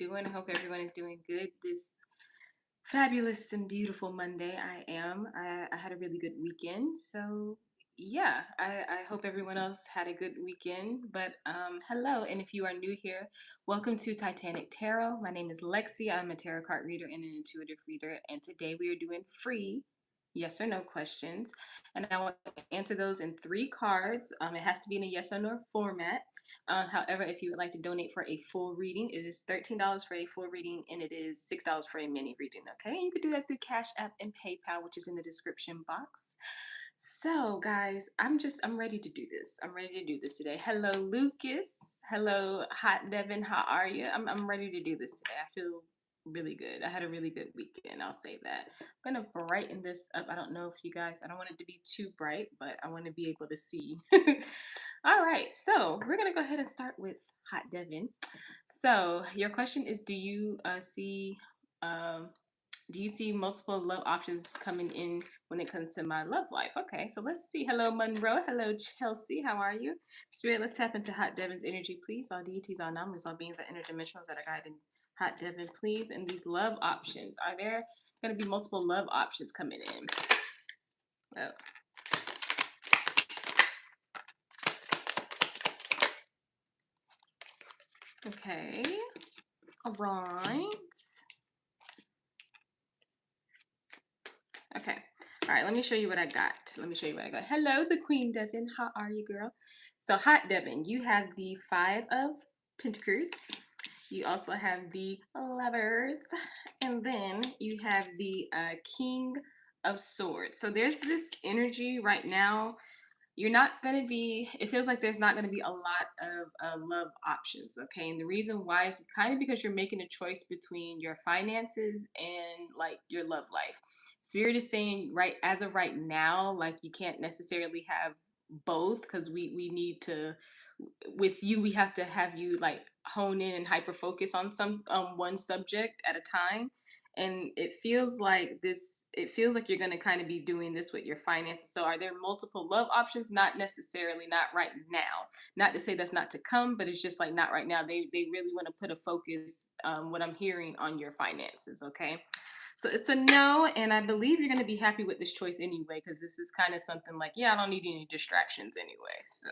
everyone. I hope everyone is doing good this fabulous and beautiful Monday. I had a really good weekend. So, yeah, I hope everyone else had a good weekend. But hello, and if you are new here, welcome to Titanic Tarot. My name is Lexi. I'm a tarot card reader and an intuitive reader. And today we are doing free yes or no questions. And I want to answer those in three cards. It has to be in a yes or no format. However, if you would like to donate for a full reading, it is $13 for a full reading and it is $6 for a mini reading. Okay, and you can do that through Cash App and PayPal, which is in the description box. So, guys, I'm ready to do this. I'm ready to do this today. Hello, Lucas. Hello, Hot Devin. How are you? I'm ready to do this today. I feel really good. I had a really good weekend. I'll say that. I'm gonna brighten this up. I don't know if you guys. I don't want it to be too bright, but I want to be able to see. All right, so we're gonna go ahead and start with Hot Devin. So your question is, um, do you see multiple love options coming in when it comes to my love life? Okay, so let's see. Hello, Monroe. Hello, Chelsea. How are you? Spirit, let's tap into Hot Devin's energy, please. All deities, all numbers, all beings, are interdimensionals that are guiding Hot Devin, please. And these love options, are there going to be multiple love options coming in? Oh, okay. All right. Okay. All right, let me show you what I got. Hello, the Queen Devin. How are you, girl? So, Hot Devin, you have the Five of Pentacles. You also have the Lovers. And then you have the King of Swords. So, there's this energy right now. You're not going to be, it feels like there's not going to be a lot of love options, okay? And the reason why is kind of because you're making a choice between your finances and like your love life. Spirit is saying, right, as of right now, like you can't necessarily have both because we need to, with you, we have to have you like hone in and hyper focus on some one subject at a time. And it feels like you're going to kind of be doing this with your finances. So are there multiple love options? Not necessarily, not right now. Not to say that's not to come, but it's just like not right now. They really want to put a focus, what I'm hearing, on your finances. Okay, so it's a no, and I believe you're going to be happy with this choice anyway, because this is kind of something like, yeah, I don't need any distractions anyway. So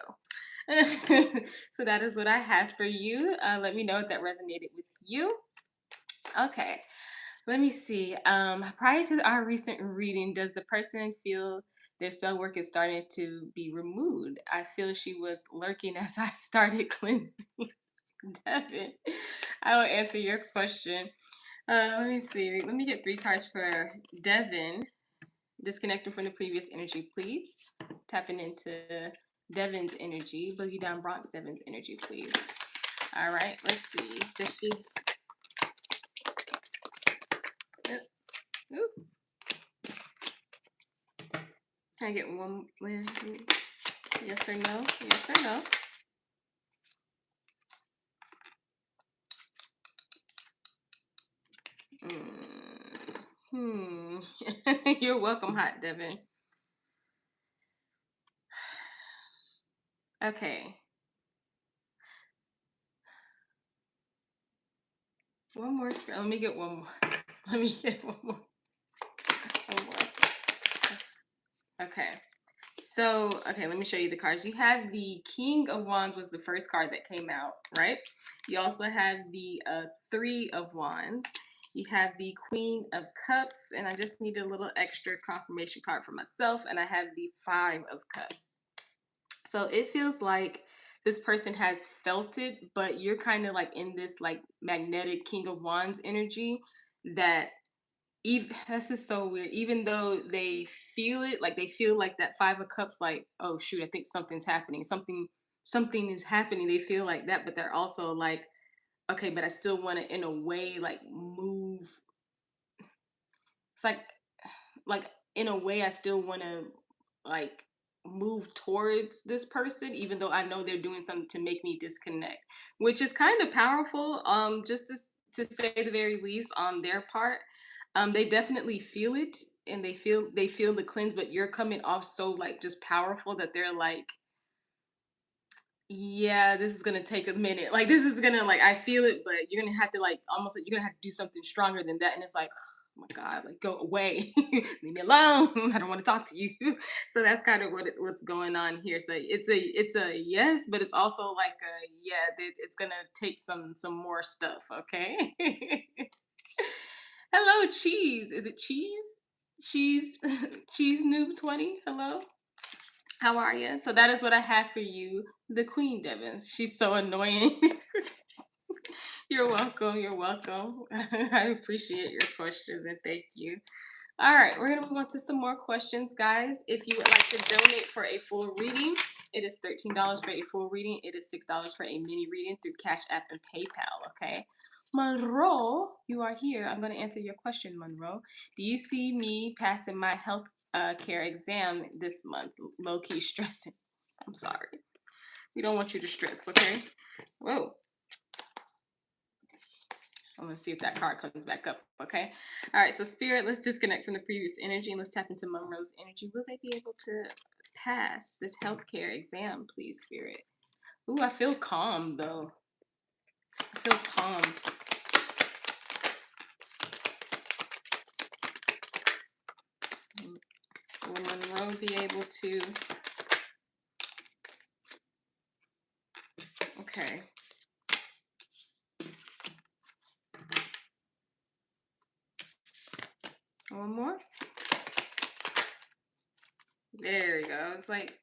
so that is what I have for you. Let me know if that resonated with you. Okay, let me see. Prior to our recent reading, does the person feel their spell work is starting to be removed? I feel she was lurking as I started cleansing. Devin, I will answer your question. Let me see. Let me get three cards for Devin. Disconnecting from the previous energy, please. Tapping into Devin's energy. Boogie Down Bronx Devin's energy, please. All right, let's see. Does she? Oop, oop. Can I get one? Yes or no? Yes or no? Hmm. You're welcome, Hot Devin. Okay. One more. Let me get one more. Let me get one more. One more. Okay. So, okay, let me show you the cards. You have the King of Wands was the first card that came out, right? You also have the Three of Wands. You have the Queen of Cups, and I just need a little extra confirmation card for myself, and I have the Five of Cups. So it feels like this person has felt it, but you're kind of like in this like magnetic King of Wands energy that even this is so weird. Even though they feel it, like they feel like that Five of Cups, like, oh shoot, I think something's happening. Something is happening. They feel like that, but they're also like, okay, but I still want to in a way like move. It's like in a way I still want to like move towards this person even though I know they're doing something to make me disconnect, which is kind of powerful, just to say the very least on their part. They definitely feel it, and they feel the cleanse, but you're coming off so like just powerful that they're like, Yeah, this is gonna take a minute. Like this is gonna like I feel it, but you're gonna have to like almost like you're gonna have to do something stronger than that. And it's like, oh my God, like go away, leave me alone. I don't want to talk to you. So that's kind of what's going on here. So it's a yes, but it's also like a yeah. It's gonna take some more stuff. Okay. Hello, cheese. Is it cheese? Cheese, cheese noob 20. Hello. How are you? So that is what I have for you, the Queen Devon. She's so annoying. You're welcome. You're welcome. I appreciate your questions and thank you. All right, we're gonna move on to some more questions, guys. If you would like to donate for a full reading, it is $13 for a full reading. It is $6 for a mini reading through Cash App and PayPal. Okay. Monroe, you are here. I'm going to answer your question, Monroe. Do you see me passing my health care exam this month? Low key stressing. I'm sorry. We don't want you to stress, okay? Whoa. I'm gonna see if that card comes back up, okay? All right, so Spirit, let's disconnect from the previous energy and let's tap into Monroe's energy. Will they be able to pass this healthcare exam, please, Spirit? Ooh, I feel calm, though. I feel calm. Will Monroe be able to... Okay. One more. There we go. It's like,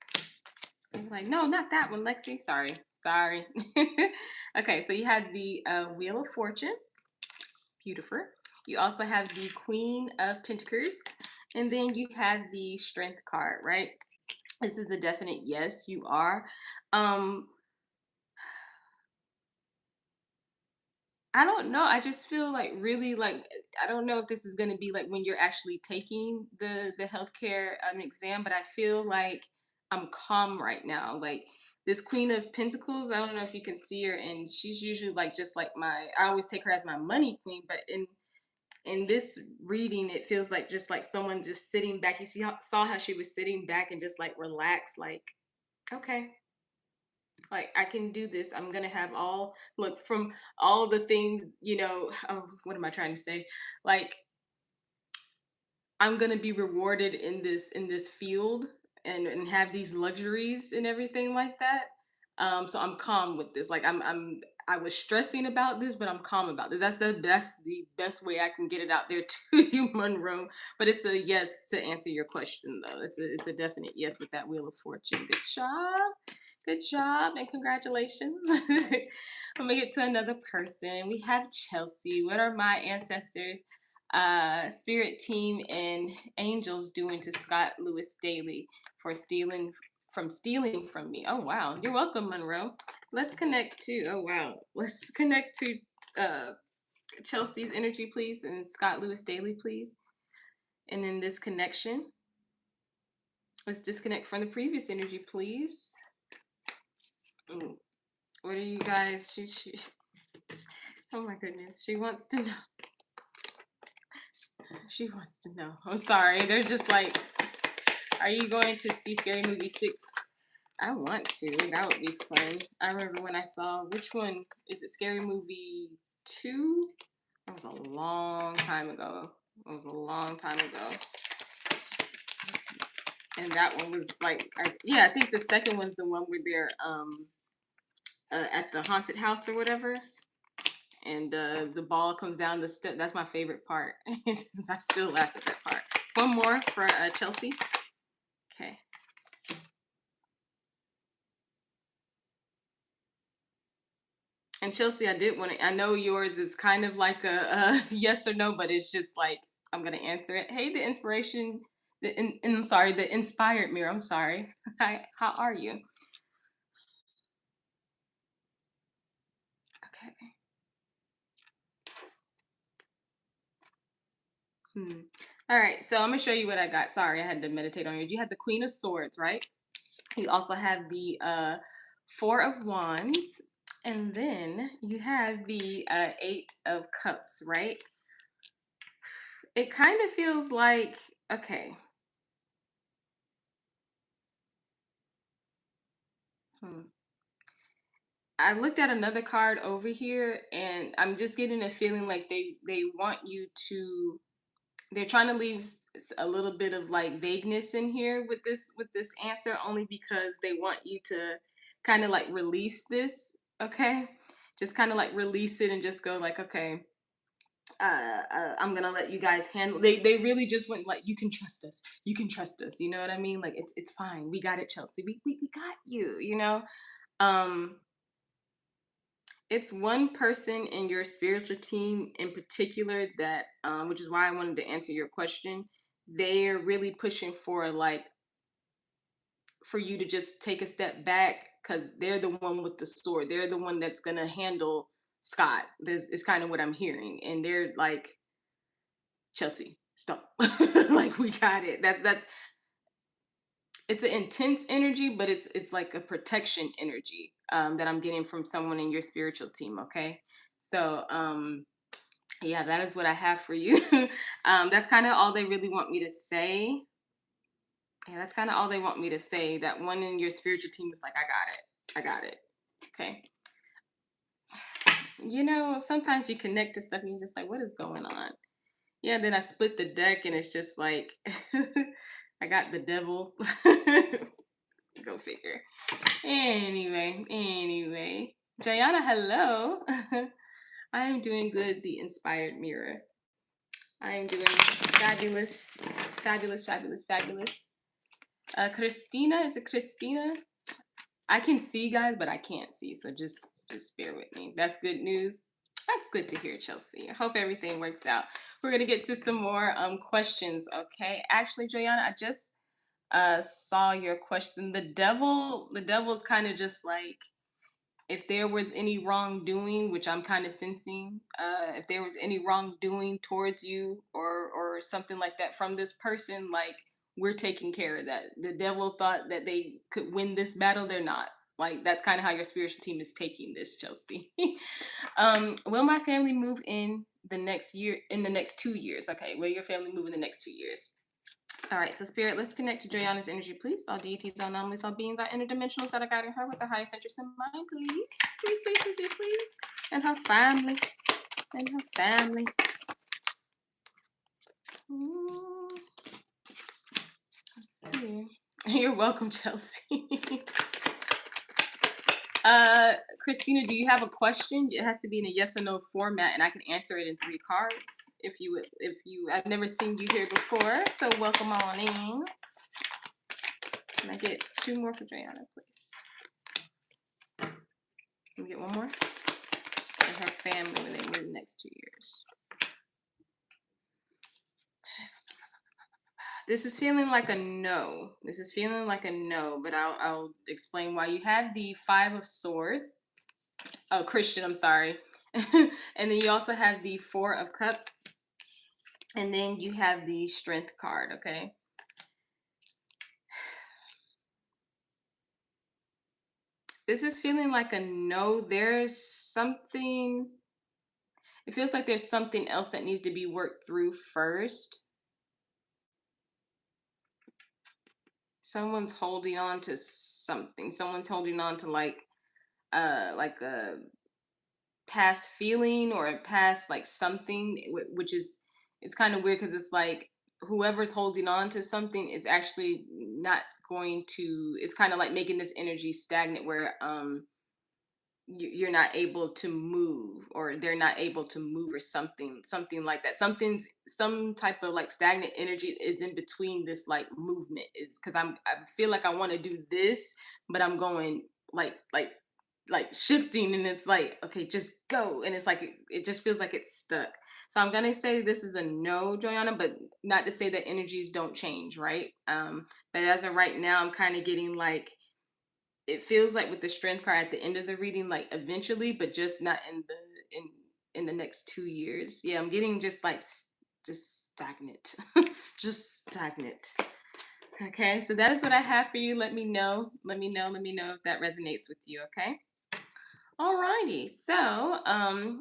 no, not that one, Lexi. Sorry. Okay, so you had the Wheel of Fortune. Beautiful. You also have the Queen of Pentacles. And then you have the Strength card, right? This is a definite yes, you are. Um, I don't know. I just feel like really like I don't know if this is gonna be like when you're actually taking the healthcare exam, but I feel like I'm calm right now. Like this Queen of Pentacles, I don't know if you can see her, and she's usually like just like my I always take her as my money queen, but in this reading it feels like just like someone just sitting back. You saw how she was sitting back and just like relaxed, like okay, like I can do this. I'm gonna have all look from all the things, oh, what am I trying to say, like I'm gonna be rewarded in this field and have these luxuries and everything like that. So I'm calm with this. Like I was stressing about this, but I'm calm about this. That's the best way I can get it out there to you, Monroe. But it's a yes to answer your question though. It's a definite yes with that Wheel of Fortune. Good job. Good job and congratulations. I'm gonna get to another person. We have Chelsea. What are my ancestors? Spirit team and angels doing to Scott Lewis Daly for stealing from me. Oh wow, you're welcome, Monroe. Let's connect to let's connect to uh, Chelsea's energy, please, and Scott Lewis Daly, please. And then this connection, let's disconnect from the previous energy, please. Mm, what are you guys? Oh my goodness, she wants to know. She wants to know. I'm sorry. They're just like, are you going to see Scary Movie 6? I want to. That would be fun. I remember when I saw, which one is it? Scary Movie 2? That was a long time ago. It was a long time ago. And that one was like, I think the second one's the one where they're at the haunted house or whatever. And the ball comes down the step. That's my favorite part. I still laugh at that part. One more for Chelsea. Okay. And Chelsea, I did want to. I know yours is kind of like a yes or no, but it's just like I'm gonna answer it. Hey, the inspiration, I'm sorry, the inspired mirror. I'm sorry. Hi, how are you? Okay. Hmm. All right, so I'm gonna show you what I got. Sorry, I had to meditate on you. You had the Queen of Swords, right? You also have the Four of Wands, and then you have the Eight of Cups, right? It kind of feels like okay. Hmm. I looked at another card over here, and I'm just getting a feeling like they want you to. They're trying to leave a little bit of like vagueness in here with this answer, only because they want you to kind of like release this. Okay, just kind of like release it and just go like, okay, I'm gonna let you guys handle. They really just went like, you can trust us. You can trust us. You know what I mean? Like it's fine. We got it, Chelsea. We got you. You know. Um, it's one person in your spiritual team in particular that, which is why I wanted to answer your question. They're really pushing for like for you to just take a step back because they're the one with the sword. They're the one that's gonna handle Scott. This is kind of what I'm hearing, and they're like, Chelsea, stop. Like we got it. That's it's an intense energy, but it's like a protection energy that I'm getting from someone in your spiritual team. Okay, so yeah, that is what I have for you. That's kind of all they really want me to say. Yeah, that's kind of all they want me to say. That one in your spiritual team is like, I got it. I got it. Okay. You know, sometimes you connect to stuff and you're just like, what is going on? Yeah, then I split the deck and it's just like, I got the devil. Go figure. Anyway. Jayana, hello. I am doing good, the inspired mirror. I am doing fabulous. Christina, is it Christina? I can see, guys, but I can't see, so just bear with me. That's good news. That's good to hear, Chelsea. I hope everything works out. We're gonna get to some more questions, okay? Actually, Joanna, I just saw your question. The devil's kind of just like, if there was any wrongdoing, which I'm kind of sensing, if there was any wrongdoing towards you or something like that from this person, like we're taking care of that. The devil thought that they could win this battle. They're not. Like that's kind of how your spiritual team is taking this, Chelsea. Will my family move in the next year? In the next 2 years? Okay. Will your family move in the next 2 years? All right, so Spirit, let's connect to Joanna's energy, please. All deities, all anomalies, all beings, all interdimensionals that are guiding her with the highest interest in mind, please. Please. And her family. Let's see. You're welcome, Chelsea. Christina, do you have a question? It has to be in a yes or no format, and I can answer it in 3 cards. I've never seen you here before, so welcome on in. Can I get 2 more for Joanna, please? Can we get 1 more? And her family when they move the next 2 years. This is feeling like a no. But I'll explain why. You have the 5 of Swords. Oh, Christian, I'm sorry. And then you also have the 4 of Cups. And then you have the Strength card, okay? This is feeling like a no. There's something. It feels like there's something else that needs to be worked through first. Someone's holding on to something. Someone's holding on to like a past feeling or a past like something, which is, it's kind of weird because it's like whoever's holding on to something is actually not going to, it's kind of like making this energy stagnant where you're not able to move, or they're not able to move, or something like that. Some type of like stagnant energy is in between this like movement. Is because I feel like I want to do this, but I'm going like shifting, and it's like, okay, just go, and it's like it just feels like it's stuck. So I'm gonna say this is a no, Joanna, but not to say that energies don't change, right? But as of right now, I'm kind of getting like, it feels like with the Strength card at the end of the reading, like eventually, but just not in the next 2 years. Yeah, I'm getting just like just stagnant. Just stagnant. Okay, so that is what I have for you. Let me know if that resonates with you. Okay. Alrighty, so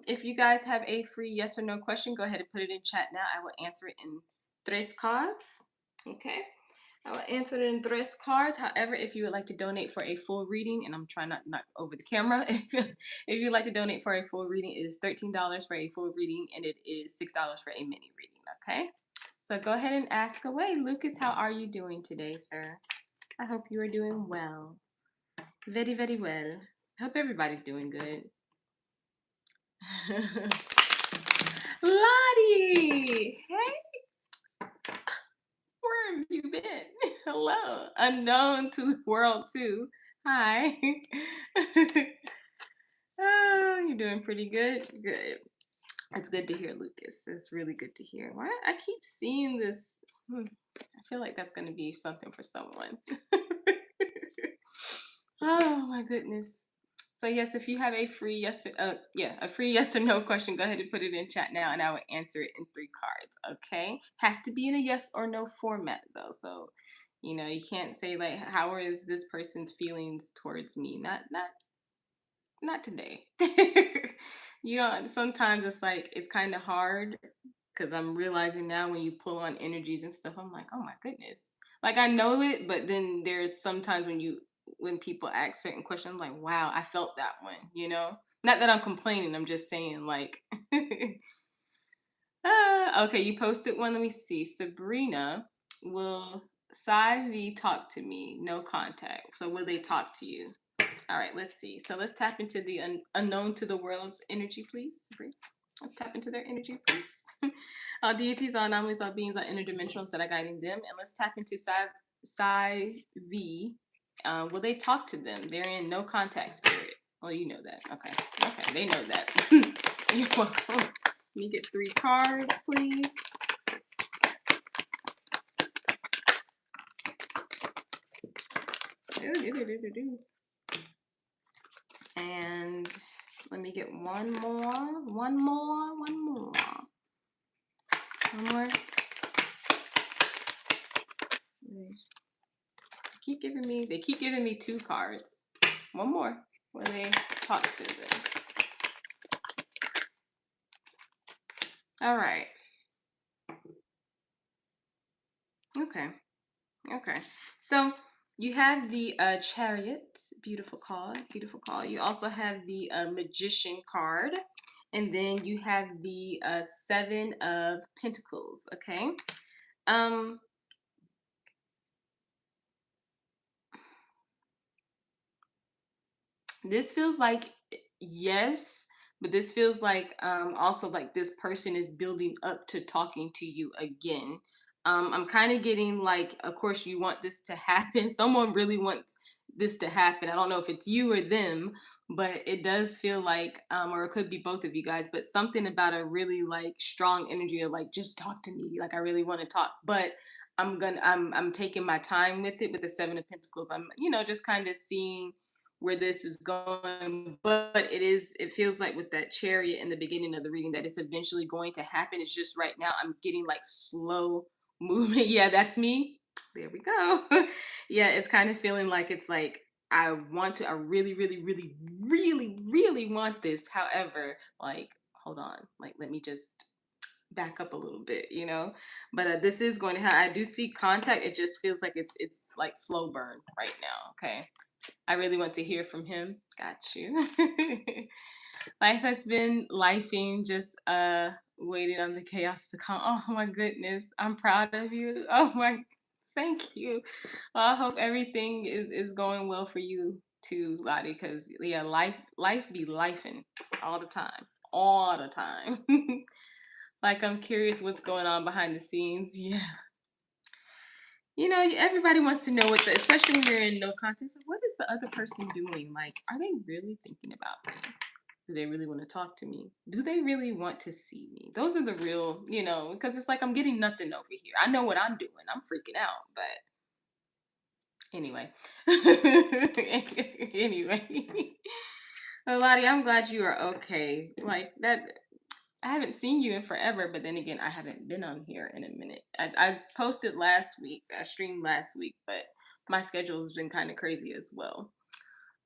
if you guys have a free yes or no question, go ahead and put it in chat now. I will answer it in 3 cards. Okay. I will answer it in tres cards. However, if you would like to donate for a full reading, and I'm trying not knock over the camera, if you'd like to donate for a full reading, it is $13 for a full reading, and it is $6 for a mini reading. Okay. So go ahead and ask away. Lucas, how are you doing today, sir? I hope you are doing well. Very, very well. I hope everybody's doing good. Lottie! Hey, where have you been? Hello. Unknown to the world, too. Hi. Oh, you're doing pretty good. Good. It's good to hear, Lucas. It's really good to hear. Why I keep seeing this. I feel like that's going to be something for someone. Oh my goodness. So yes, if you have a free a free yes or no question, go ahead and put it in chat now, and I will answer it in 3 cards. Okay, has to be in a yes or no format though. So, you can't say like, how is this person's feelings towards me? Not today. Sometimes it's like it's kind of hard because I'm realizing now when you pull on energies and stuff, I'm like, oh my goodness. Like I know it, but then there's sometimes when people ask certain questions, I'm like, wow, I felt that one. Not that I'm complaining, I'm just saying like okay, you posted one. Let me see. Sabrina, will Sai V talk to me? No contact. So will they talk to you? All right, let's see. So let's tap into the unknown to the world's energy, please. Sabrina. Let's tap into their energy, please. All deities, all anomalies, all beings, all interdimensionals that are guiding them. And let's tap into Psi V. Will they talk to them? They're in no contact spirit. Well, you know that. Okay. Okay, they know that. You're welcome. Let me get 3 cards, please. And let me get one more. One more. They keep giving me 2 cards. One more. Where they talk to them. All right. Okay. So you have the Chariot, beautiful card. You also have the Magician card, and then you have the 7 of Pentacles. Okay. Um, this feels like yes, but this feels like also like this person is building up to talking to you again. I'm kind of getting like, of course you want this to happen. Someone really wants this to happen. I don't know if it's you or them, but it does feel like or it could be both of you guys, but something about a really like strong energy of like, just talk to me, like I really want to talk. But I'm taking my time with it with the 7 of Pentacles. I'm just kind of seeing where this is going, but it feels like with that Chariot in the beginning of the reading that it's eventually going to happen. It's just right now I'm getting like slow movement. Yeah, that's me. There we go. Yeah, it's kind of feeling like it's like I really, really, really, really, really want this. However, like, hold on, like, let me just back up a little bit. But this is going to have, I do see contact. It just feels like it's like slow burn right now. Okay. I really want to hear from him. Got you. Life has been lifing, just waiting on the chaos to come. Oh my goodness. I'm proud of you. Oh my, thank you. Well, I hope everything is going well for you too, Lottie, because yeah, life be lifing all the time. All the time. Like I'm curious what's going on behind the scenes. Yeah. Everybody wants to know especially when you're in no context. What is the other person doing? Like, are they really thinking about me? Do they really want to talk to me? Do they really want to see me? Those are the real, because it's like I'm getting nothing over here. I know what I'm doing. I'm freaking out, but anyway. Anyway. Well, Lottie, I'm glad you are okay. Like that. I haven't seen you in forever, but then again, I haven't been on here in a minute. I posted last week. I streamed last week, but my schedule has been kind of crazy as well.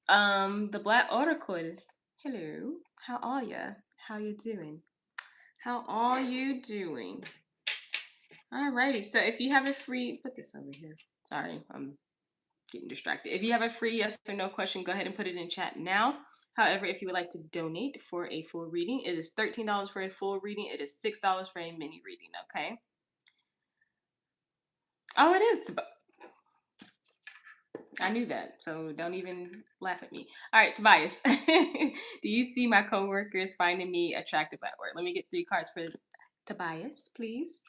The Black Oracle. Hello. How are ya? How you doing? How are you doing? Alrighty. So if you have a free, put this over here. Sorry, I'm getting distracted. If you have a free yes or no question, go ahead and put it in chat now. However, if you would like to donate for a full reading, it is $13 for a full reading. It is $6 for a mini reading. Okay. Oh, it is. I knew that, so don't even laugh at me. All right, Tobias, do you see my coworkers finding me attractive at work? Let me get 3 cards for Tobias, please.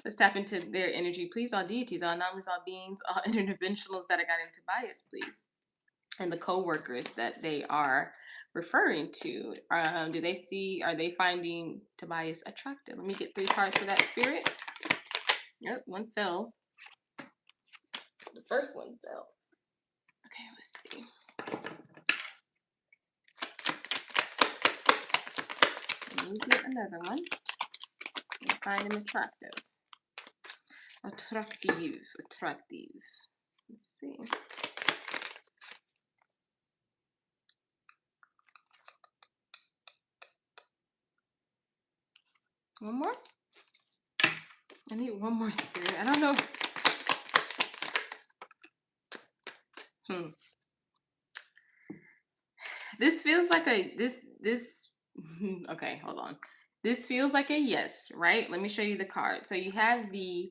Let's tap into their energy, please. All deities, all anomalies, all beings, all interdimensionals that I got in Tobias, please. And the coworkers that they are referring to, do they see? Are they finding Tobias attractive? Let me get 3 cards for that spirit. Yep, one fell. The first one fell. Okay, let's see. Let me get another one. I find him attractive. Attractive. Attractive. Let's see. One more? I need one more spirit. I don't know. This feels like a this okay, hold on. This feels like a yes, right? Let me show you the card. So you have the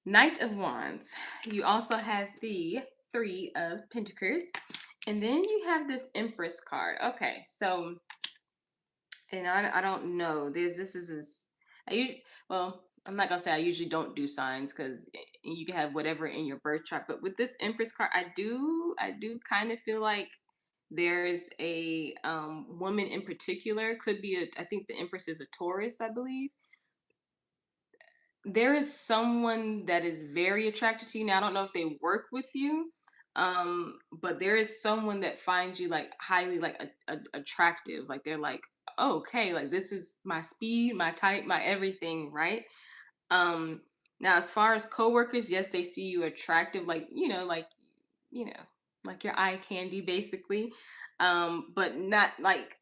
Knight of Wands. You also have the 3 of Pentacles. And then you have this Empress card. Okay, so and I don't know. This is well, I'm not gonna say I usually don't do signs because you can have whatever in your birth chart. But with this Empress card, I do kind of feel like there's a woman in particular. Could be I think the Empress is a Taurus, I believe. There is someone that is very attracted to you. Now I don't know if they work with you, but there is someone that finds you like highly like attractive. Like they're like, oh, okay, like this is my speed, my type, my everything, right? um Now as far as coworkers, yes, they see you attractive, like you know like your eye candy basically, but not like,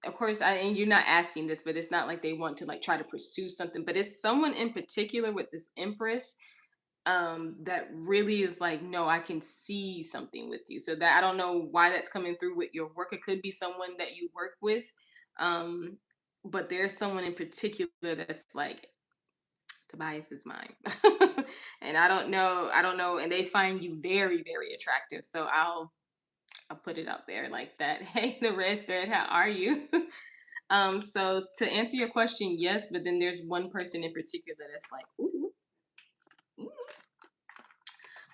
of course, and you're not asking this, but it's not like they want to like try to pursue something, but it's someone in particular with this Empress that really is like, no, I can see something with you. So that I don't know why that's coming through with your work. It could be someone that you work with, um but there's someone in particular that's like, Tobias is mine. And I don't know, and they find you very, very attractive. So I'll put it out there like that. Hey, the red thread, how are you? So to answer your question, yes, but then there's one person in particular that's like, ooh, ooh.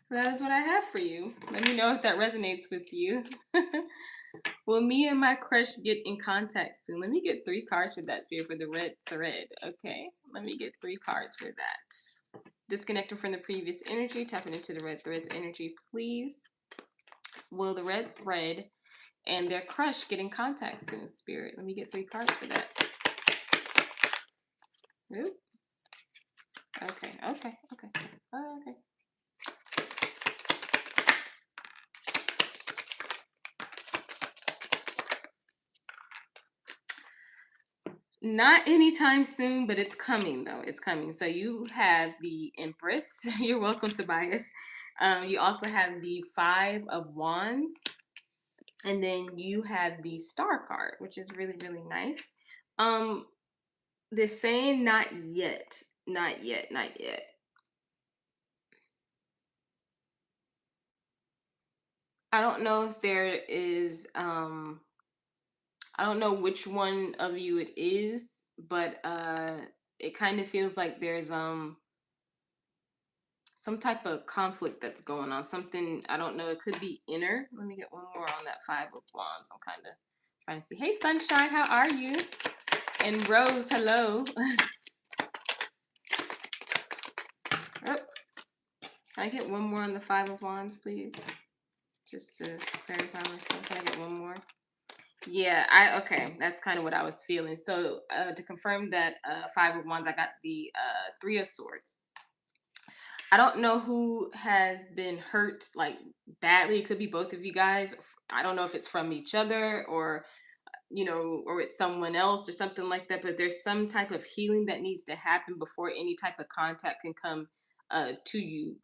So that is what I have for you. Let me know if that resonates with you. Will me and my crush get in contact soon? Let me get 3 cards for that, spirit, for the red thread. Okay, let me get 3 cards for that. Disconnecting from the previous energy, tapping into the red thread's energy, please. Will the red thread and their crush get in contact soon, spirit? Let me get 3 cards for that. Oop. Okay, okay, okay, okay. Not anytime soon, but it's coming though. It's coming. So you have the Empress. You're welcome, Tobias. You also have the 5 of Wands, and then you have the Star card, which is really, really nice. Um, they're saying not yet, not yet, not yet. I don't know if there is. I don't know which one of you it is, but it kind of feels like there's some type of conflict that's going on. Something, I don't know. It could be inner. Let me get one more on that 5 of Wands. I'm kind of trying to see. Hey, Sunshine, how are you? And Rose, hello. Oh, can I get one more on the 5 of Wands, please? Just to clarify myself. Can I get one more? Yeah, okay. That's kind of what I was feeling. So to confirm that 5 of Wands, I got the 3 of Swords. I don't know who has been hurt like badly. It could be both of you guys. I don't know if it's from each other or or with someone else or something like that, but there's some type of healing that needs to happen before any type of contact can come to you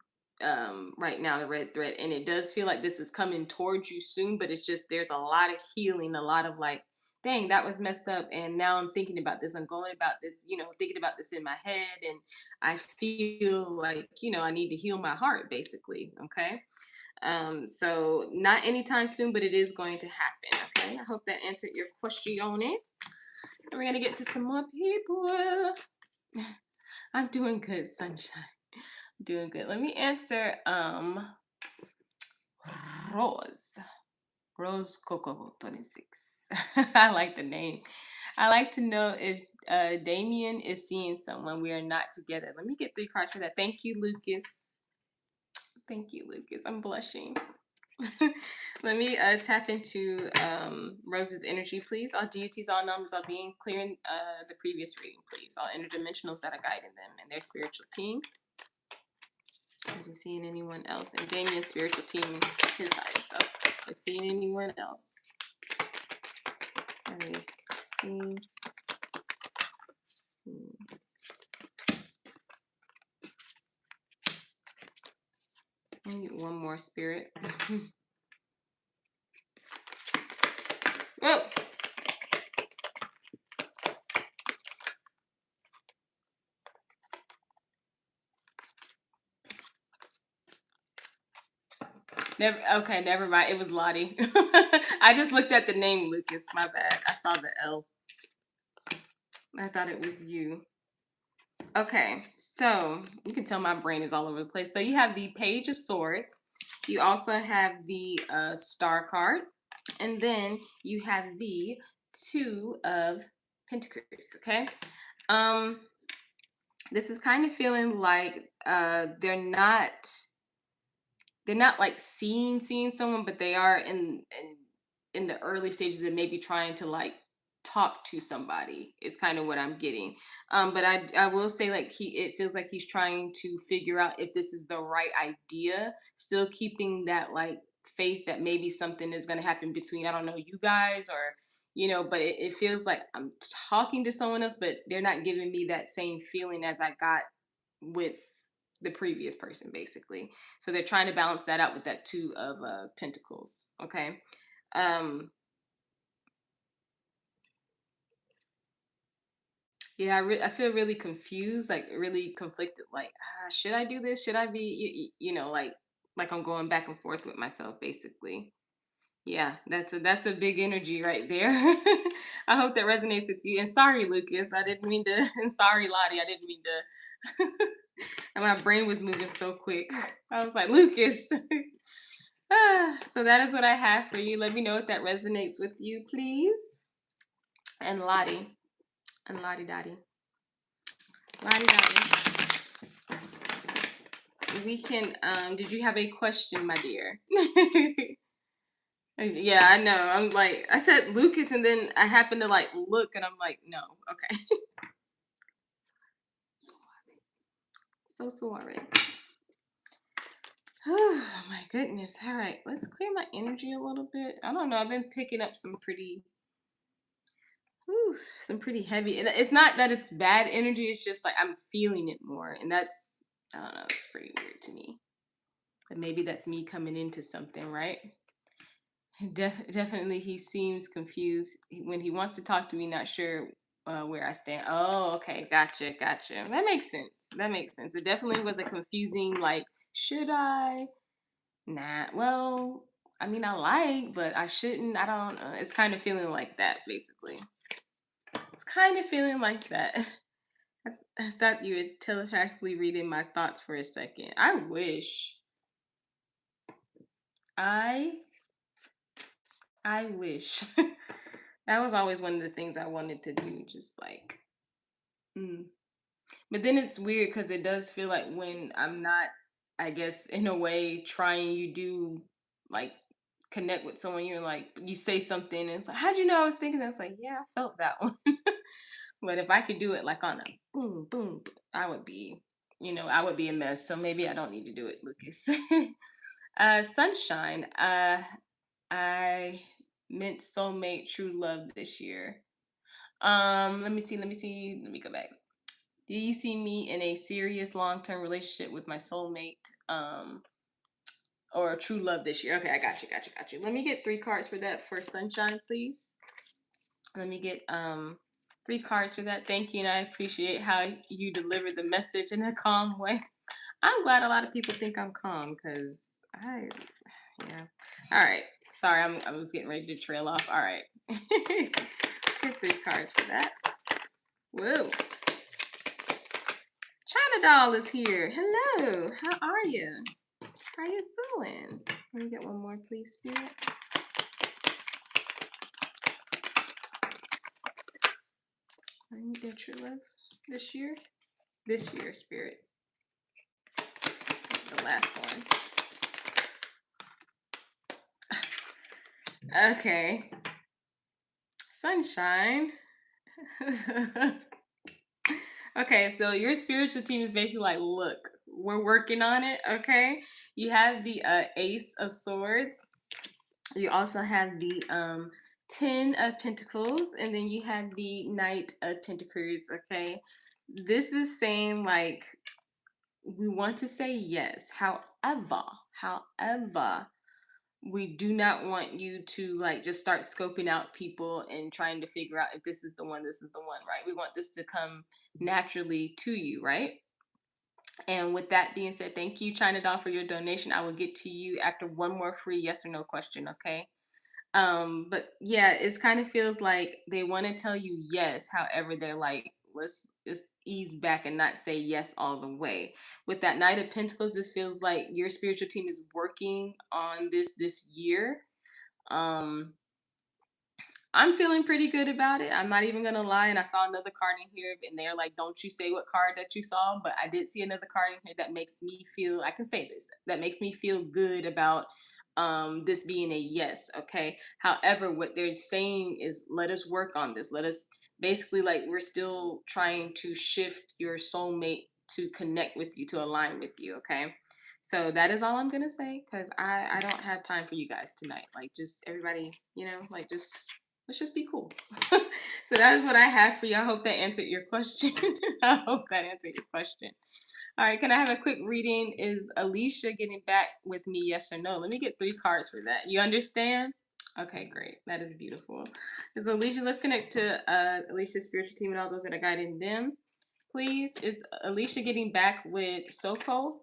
right now, the red thread. And it does feel like this is coming towards you soon, but it's just there's a lot of healing, a lot of like, dang, that was messed up. And now I'm thinking about this. I'm going about this, thinking about this in my head. And I feel like, I need to heal my heart, basically. Okay. So not anytime soon, but it is going to happen. Okay. I hope that answered your question on it. And we're gonna get to some more people. I'm doing good, sunshine. I'm doing good. Let me answer Rose. Rose Coco 26. I like the name. I like to know if Damien is seeing someone. We are not together. Let me get 3 cards for that. Thank you, Lucas. Thank you, Lucas. I'm blushing. Let me tap into Rose's energy, please. All deities, all numbers, all being clear in the previous reading, please. All interdimensionals that are guiding them and their spiritual team. Is he seeing anyone else? And Damien's spiritual team, his higher self. Is seeing anyone else? Are they seeing? I need one more spirit. Oh! Never mind. It was Lottie. I just looked at the name Lucas. My bad. I saw the L. I thought it was you. Okay, so you can tell my brain is all over the place. So you have the Page of Swords. You also have the Star card. And then you have the Two of Pentacles, okay? This is kind of feeling like they're not like seeing someone, but they are in the early stages of maybe trying to like talk to somebody is kind of what I'm getting. But I will say like it feels like he's trying to figure out if this is the right idea, still keeping that like faith that maybe something is going to happen between, I don't know, you guys or but it feels like I'm talking to someone else, but they're not giving me that same feeling as I got with the previous person, basically. So they're trying to balance that out with that Two of Pentacles. Okay. Yeah, I feel really confused, like really conflicted. Like, should I do this? Should I be, like I'm going back and forth with myself, basically. Yeah, that's a big energy right there. I hope that resonates with you. And sorry, Lucas, I didn't mean to. And sorry, Lottie, I didn't mean to. And my brain was moving so quick. I was like, Lucas. So that is what I have for you. Let me know if that resonates with you, please. And Lottie. And Lottie Dottie. Lottie Dottie. We can did you have a question, my dear? Yeah, I know. I'm like I said Lucas and then I happened to like look and I'm like, no, okay. So sorry. Oh my goodness. All right, let's clear my energy a little bit. I don't know. I've been picking up some pretty heavy. And it's not that it's bad energy. It's just like I'm feeling it more, and that's I don't know. It's pretty weird to me. But maybe that's me coming into something, right? Definitely, he seems confused when he wants to talk to me. Not sure where I stand. Oh, okay, gotcha. That makes sense. That makes sense. It definitely was a confusing. Like, should I? Nah. Well, I mean, I like, but I shouldn't. I don't. It's kind of feeling like that, basically. It's kind of feeling like that. I thought you were telepathically reading my thoughts for a second. I wish. I I wish. That was always one of the things I wanted to do. Just like, mm. But then it's weird because it does feel like when I'm not, I guess, in a way, trying, you do like connect with someone. You're like, you say something, and it's like, how'd you know I was thinking that? It's like, yeah, I felt that one. But if I could do it like on a boom, boom, I would be, I would be a mess. So maybe I don't need to do it, Lucas. Sunshine. I meant soulmate, true love this year? Let me go back. Do you see me in a serious long-term relationship with my soulmate? Or true love this year? Okay, I got you. Let me get 3 cards for that for sunshine, please. Let me get 3 cards for that. Thank you, and I appreciate how you delivered the message in a calm way. I'm glad a lot of people think I'm calm because yeah. All right. Sorry, I was getting ready to trail off. All right. Let's get 3 cards for that. Whoa. China Doll is here. Hello. How are you? How you doing? Let me get one more, please, Spirit. I need their true love this year. This year, Spirit. The last one. Okay. Sunshine. Okay, so your spiritual team is basically like, look, we're working on it, okay? You have the Ace of Swords. You also have the 10 of Pentacles, and then you have the Knight of Pentacles, okay? This is saying like we want to say yes. However, we do not want you to like just start scoping out people and trying to figure out if this is the one, right? We want this to come naturally to you, right? And with that being said, thank you, China Doll, for your donation. I will get to you after one more free yes or no question, okay? But yeah, it's kind of feels like they want to tell you yes. However, they're like, let's just ease back and not say yes all the way. With that Knight of Pentacles, this feels like your spiritual team is working on this year. Um, I'm feeling pretty good about it. I'm not even gonna lie. And I saw another card in here, and they're like, "Don't you say what card that you saw?" But I did see another card in here that makes me feel. I can say this. That makes me feel good about this being a yes. Okay. However, what they're saying is, let us work on this. Let us basically like we're still trying to shift your soulmate to connect with you, to align with you. Okay. So that is all I'm gonna say because I don't have time for you guys tonight. Like just everybody, like just let's just be cool. So that is what I have for you. I hope that answered your question. I hope that answered your question. All right, can I have a quick reading? Is Alicia getting back with me? Yes or no? Let me get 3 cards for that. You understand? Okay, great. That is beautiful. Is Alicia? Let's connect to Alicia's spiritual team and all those that are guiding them. Please, is Alicia getting back with Soko?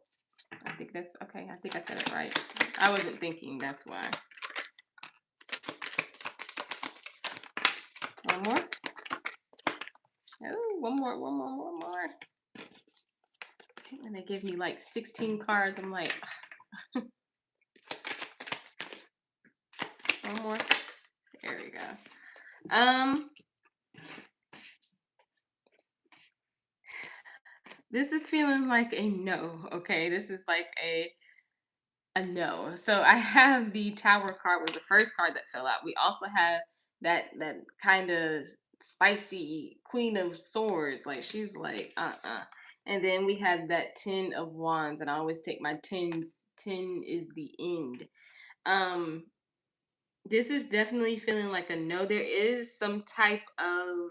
I think that's okay. I think I said it right. I wasn't thinking. That's why. One more. Oh, one more. And they give me like 16 cards. I'm like, one more. There we go. This is feeling like a no. Okay, this is like a no. So I have the Tower card was the first card that fell out. We also have that kind of spicy Queen of Swords. Like she's like And then we have that 10 of Wands, and I always take my tens. 10 is the end. Um, this is definitely feeling like a no. There is some type of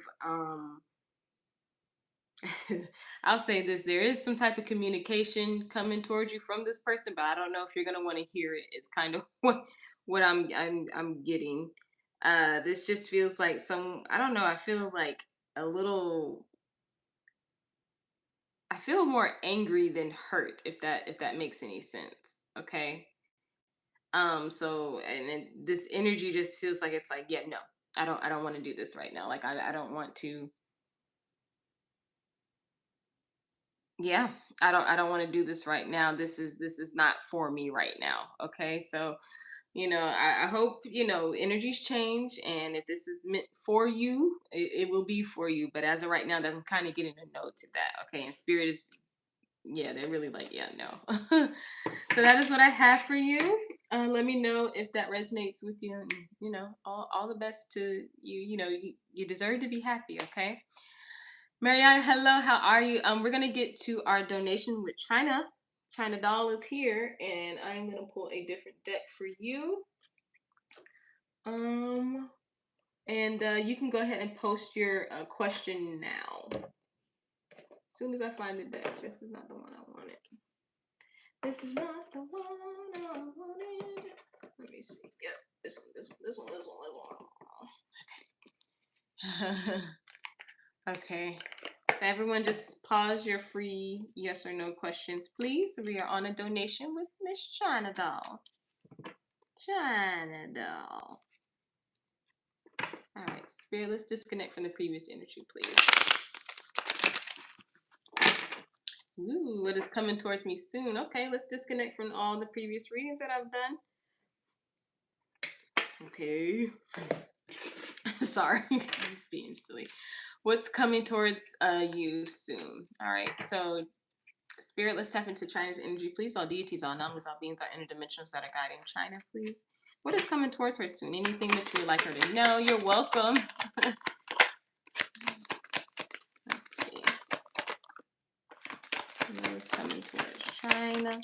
I'll say this, there is some type of communication coming towards you from this person, but I don't know if you're gonna want to hear it. It's kind of what I'm getting. This just feels like I don't know, I feel like a little I feel more angry than hurt, if that makes any sense. Okay. So this energy just feels like it's like, yeah, no, I don't want to do this right now. Like I don't want to. Yeah, I don't want to do this right now. This is not for me right now. Okay. So, I hope, energies change, and if this is meant for you, it will be for you. But as of right now, I'm kind of getting a no to that. Okay. And spirit is, yeah, they're really like, yeah, no. So that is what I have for you. Let me know if that resonates with you, and all the best to you. You deserve to be happy. Okay. Marianne, hello, how are you? We're gonna get to our donation with China. China Doll is here, and I'm gonna pull a different deck for you. Um, and you can go ahead and post your question now. As soon as I find the deck, this is not the one I wanted. This is not the one I wanted. Let me see. Yep, this one. Okay. So everyone just pause your free yes or no questions, please. We are on a donation with Miss China Doll. China Doll. All right, Spirit, let's disconnect from the previous energy, please. Ooh, what is coming towards me soon? Okay, let's disconnect from all the previous readings that I've done. Okay. Sorry, I'm just being silly. What's coming towards you soon? All right, so Spirit, let's tap into China's energy, please. All deities, all numbers, all beings, all interdimensionals that are guiding China, please. What is coming towards her soon? Anything that you would like her to know? You're welcome. Let's see. What is coming towards China?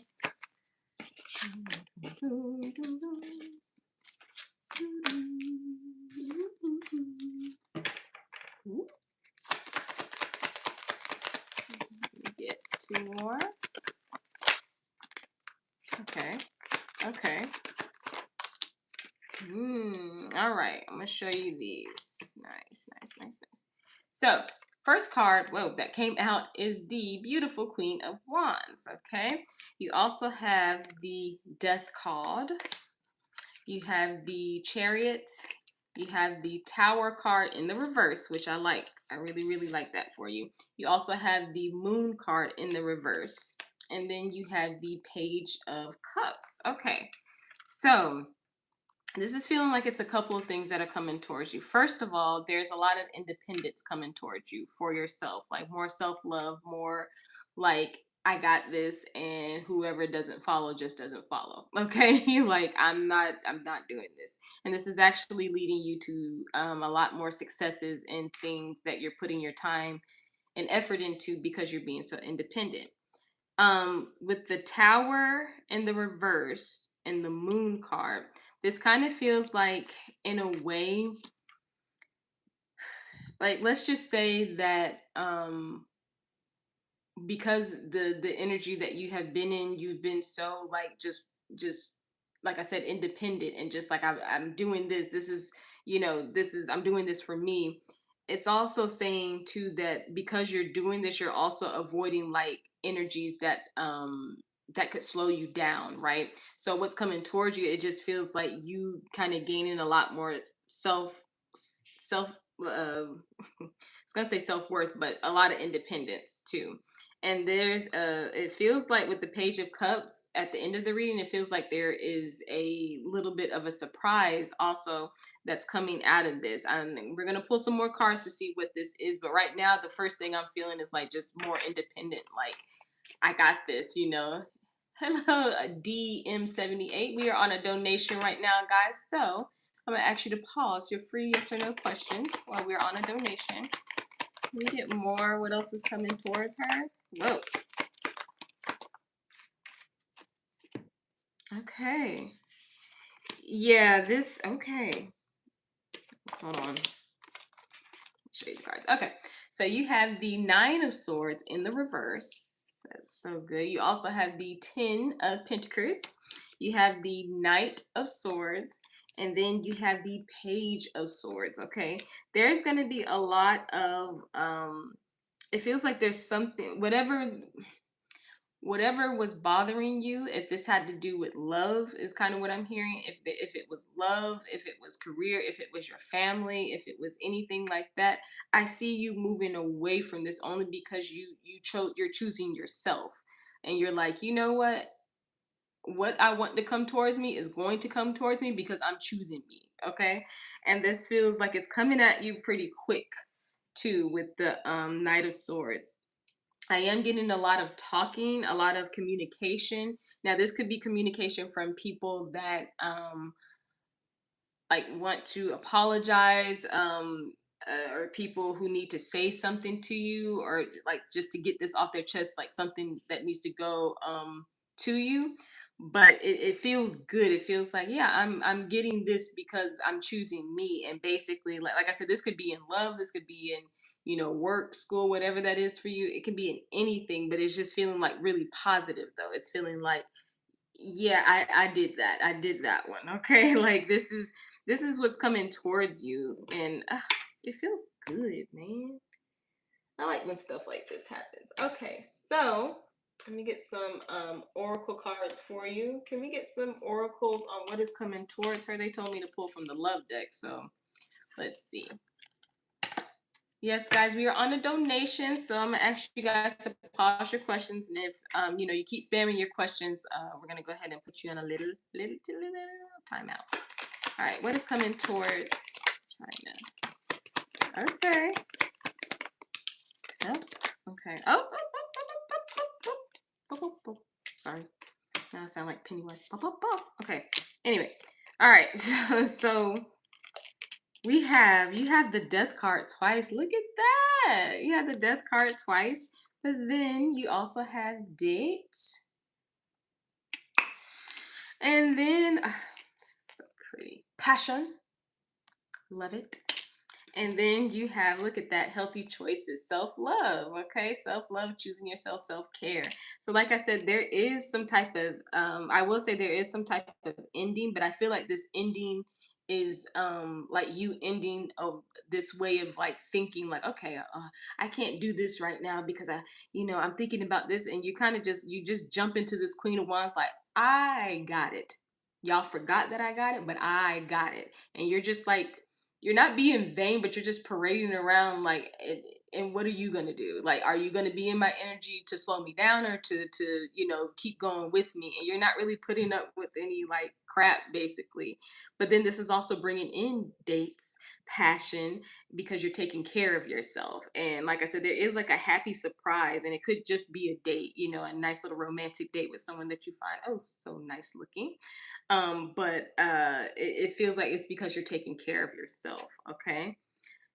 Get two more. Okay. Okay. All right. I'm gonna show you these. Nice, nice, nice, nice. So, first card, whoa, that came out is the beautiful Queen of Wands. Okay. You also have the Death card. You have the Chariot. You have the Tower card in the reverse, which I like. I really, really like that for you. You also have the Moon card in the reverse. And then you have the Page of Cups. Okay. So, this is feeling like it's a couple of things that are coming towards you. First of all, there's a lot of independence coming towards you for yourself, like more self-love, more like I got this, and whoever doesn't follow just doesn't follow. Okay, like I'm not doing this, and this is actually leading you to a lot more successes in things that you're putting your time and effort into because you're being so independent. With the Tower in the reverse and the Moon card, this kind of feels like, in a way, like let's just say that because the energy that you have been in, you've been so like just like I said, independent, and just like I'm doing this. This is, this is, I'm doing this for me. It's also saying too that because you're doing this, you're also avoiding like energies that could slow you down, right? So what's coming towards you, it just feels like you kind of gaining a lot more self I was gonna say self-worth, but a lot of independence too. And it feels like with the Page of Cups at the end of the reading, it feels like there is a little bit of a surprise also that's coming out of this. We're gonna pull some more cards to see what this is, but right now the first thing I'm feeling is like just more independent. Like I got this. Hello, DM78. We are on a donation right now, guys. So I'm gonna ask you to pause your free yes or no questions while we're on a donation. We get more. What else is coming towards her? Whoa. Okay. Yeah, this. Okay. Hold on. Show you the cards. Okay. So you have the Nine of Swords in the reverse. That's so good. You also have the Ten of Pentacles. You have the Knight of Swords. And then you have the Page of Swords. Okay. There's going to be a lot of, it feels like there's something, whatever was bothering you, if this had to do with love, is kind of what I'm hearing. If it was love, if it was career, if it was your family, if it was anything like that, I see you moving away from this only because you're choosing yourself, and you're like, you know what I want to come towards me is going to come towards me because I'm choosing me. Okay. And this feels like it's coming at you pretty quick too, with the Knight of Swords. I am getting a lot of talking, a lot of communication. Now, this could be communication from people that like want to apologize, or people who need to say something to you, or like just to get this off their chest, like something that needs to go. to you, but it feels good. It feels like, yeah, I'm getting this because I'm choosing me. And basically, like I said, this could be in love, this could be in, work, school, whatever that is for you. It can be in anything, but it's just feeling like really positive though. It's feeling like, yeah, I did that. I did that one. Okay. Like this is what's coming towards you. And it feels good, man. I like when stuff like this happens. Okay, so let me get some oracle cards for you. Can we get some oracles on what is coming towards her? They told me to pull from the love deck, so let's see. Yes, guys, we are on a donation, so I'm gonna ask you guys to pause your questions, and if you keep spamming your questions, we're gonna go ahead and put you on a little timeout. All right, what is coming towards China? Okay. Oh, okay. Oh. Sorry. Now I sound like Pennywise. Okay. Anyway. All right. So you have the death card twice. Look at that. You have the death card twice. But then you also have date. And then so pretty. Passion. Love it. And then you have, look at that, healthy choices, self-love, okay? Self-love, choosing yourself, self-care. So like I said, there is some type of, I will say there is some type of ending, but I feel like this ending is like you ending of this way of like thinking like, okay, I can't do this right now because I'm thinking about this, and you kind of just jump into this Queen of Wands like, I got it. Y'all forgot that I got it, but I got it. And you're just like, you're not being vain, but you're just parading around like, and what are you gonna do? Like, are you gonna be in my energy to slow me down, or to keep going with me? And you're not really putting up with any like crap, basically. But then this is also bringing in dates, passion, because you're taking care of yourself. And like I said, there is like a happy surprise, and it could just be a date, a nice little romantic date with someone that you find oh so nice looking, but it feels like it's because you're taking care of yourself. Okay,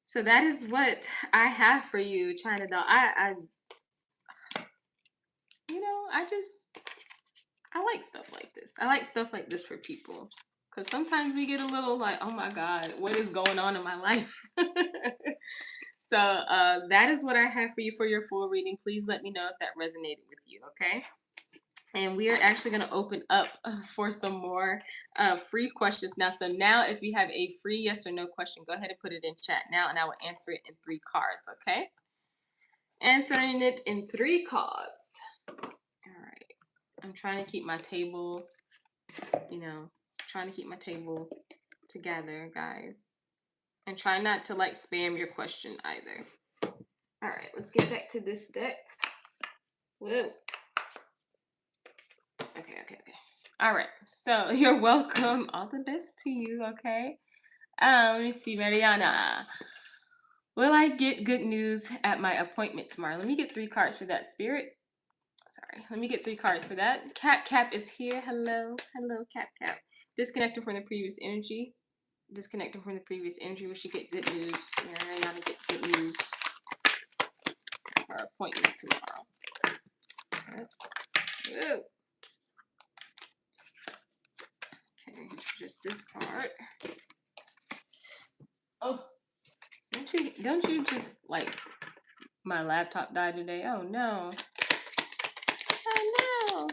so that is what I have for you, China doll. I just, I like stuff like this. I like stuff like this for people, because sometimes we get a little like, oh my god, what is going on in my life? So that is what I have for you for your full reading. Please let me know if that resonated with you. Okay, and we are actually going to open up for some more free questions now. So now if you have a free yes or no question, go ahead and put it in chat now, and I will answer it in 3 cards. Okay, answering it in 3 cards. All right, I'm trying to keep my table, trying to keep my table together, guys, and try not to like spam your question either. All right, let's get back to this deck. Whoa. Okay. All right, so you're welcome. All the best to you. Okay. Let me see, Mariana. Will I get good news at my appointment tomorrow? Let me get 3 cards for that, Spirit. Sorry, let me get 3 cards for that. Cap is here. Hello, Cap. Disconnecting from the previous energy. Disconnecting from the previous energy. We should get good news. Mariana, get good news for our appointment tomorrow. Whoa. Okay, so just this card. Oh, don't you just like, my laptop died today. Oh no. Oh no.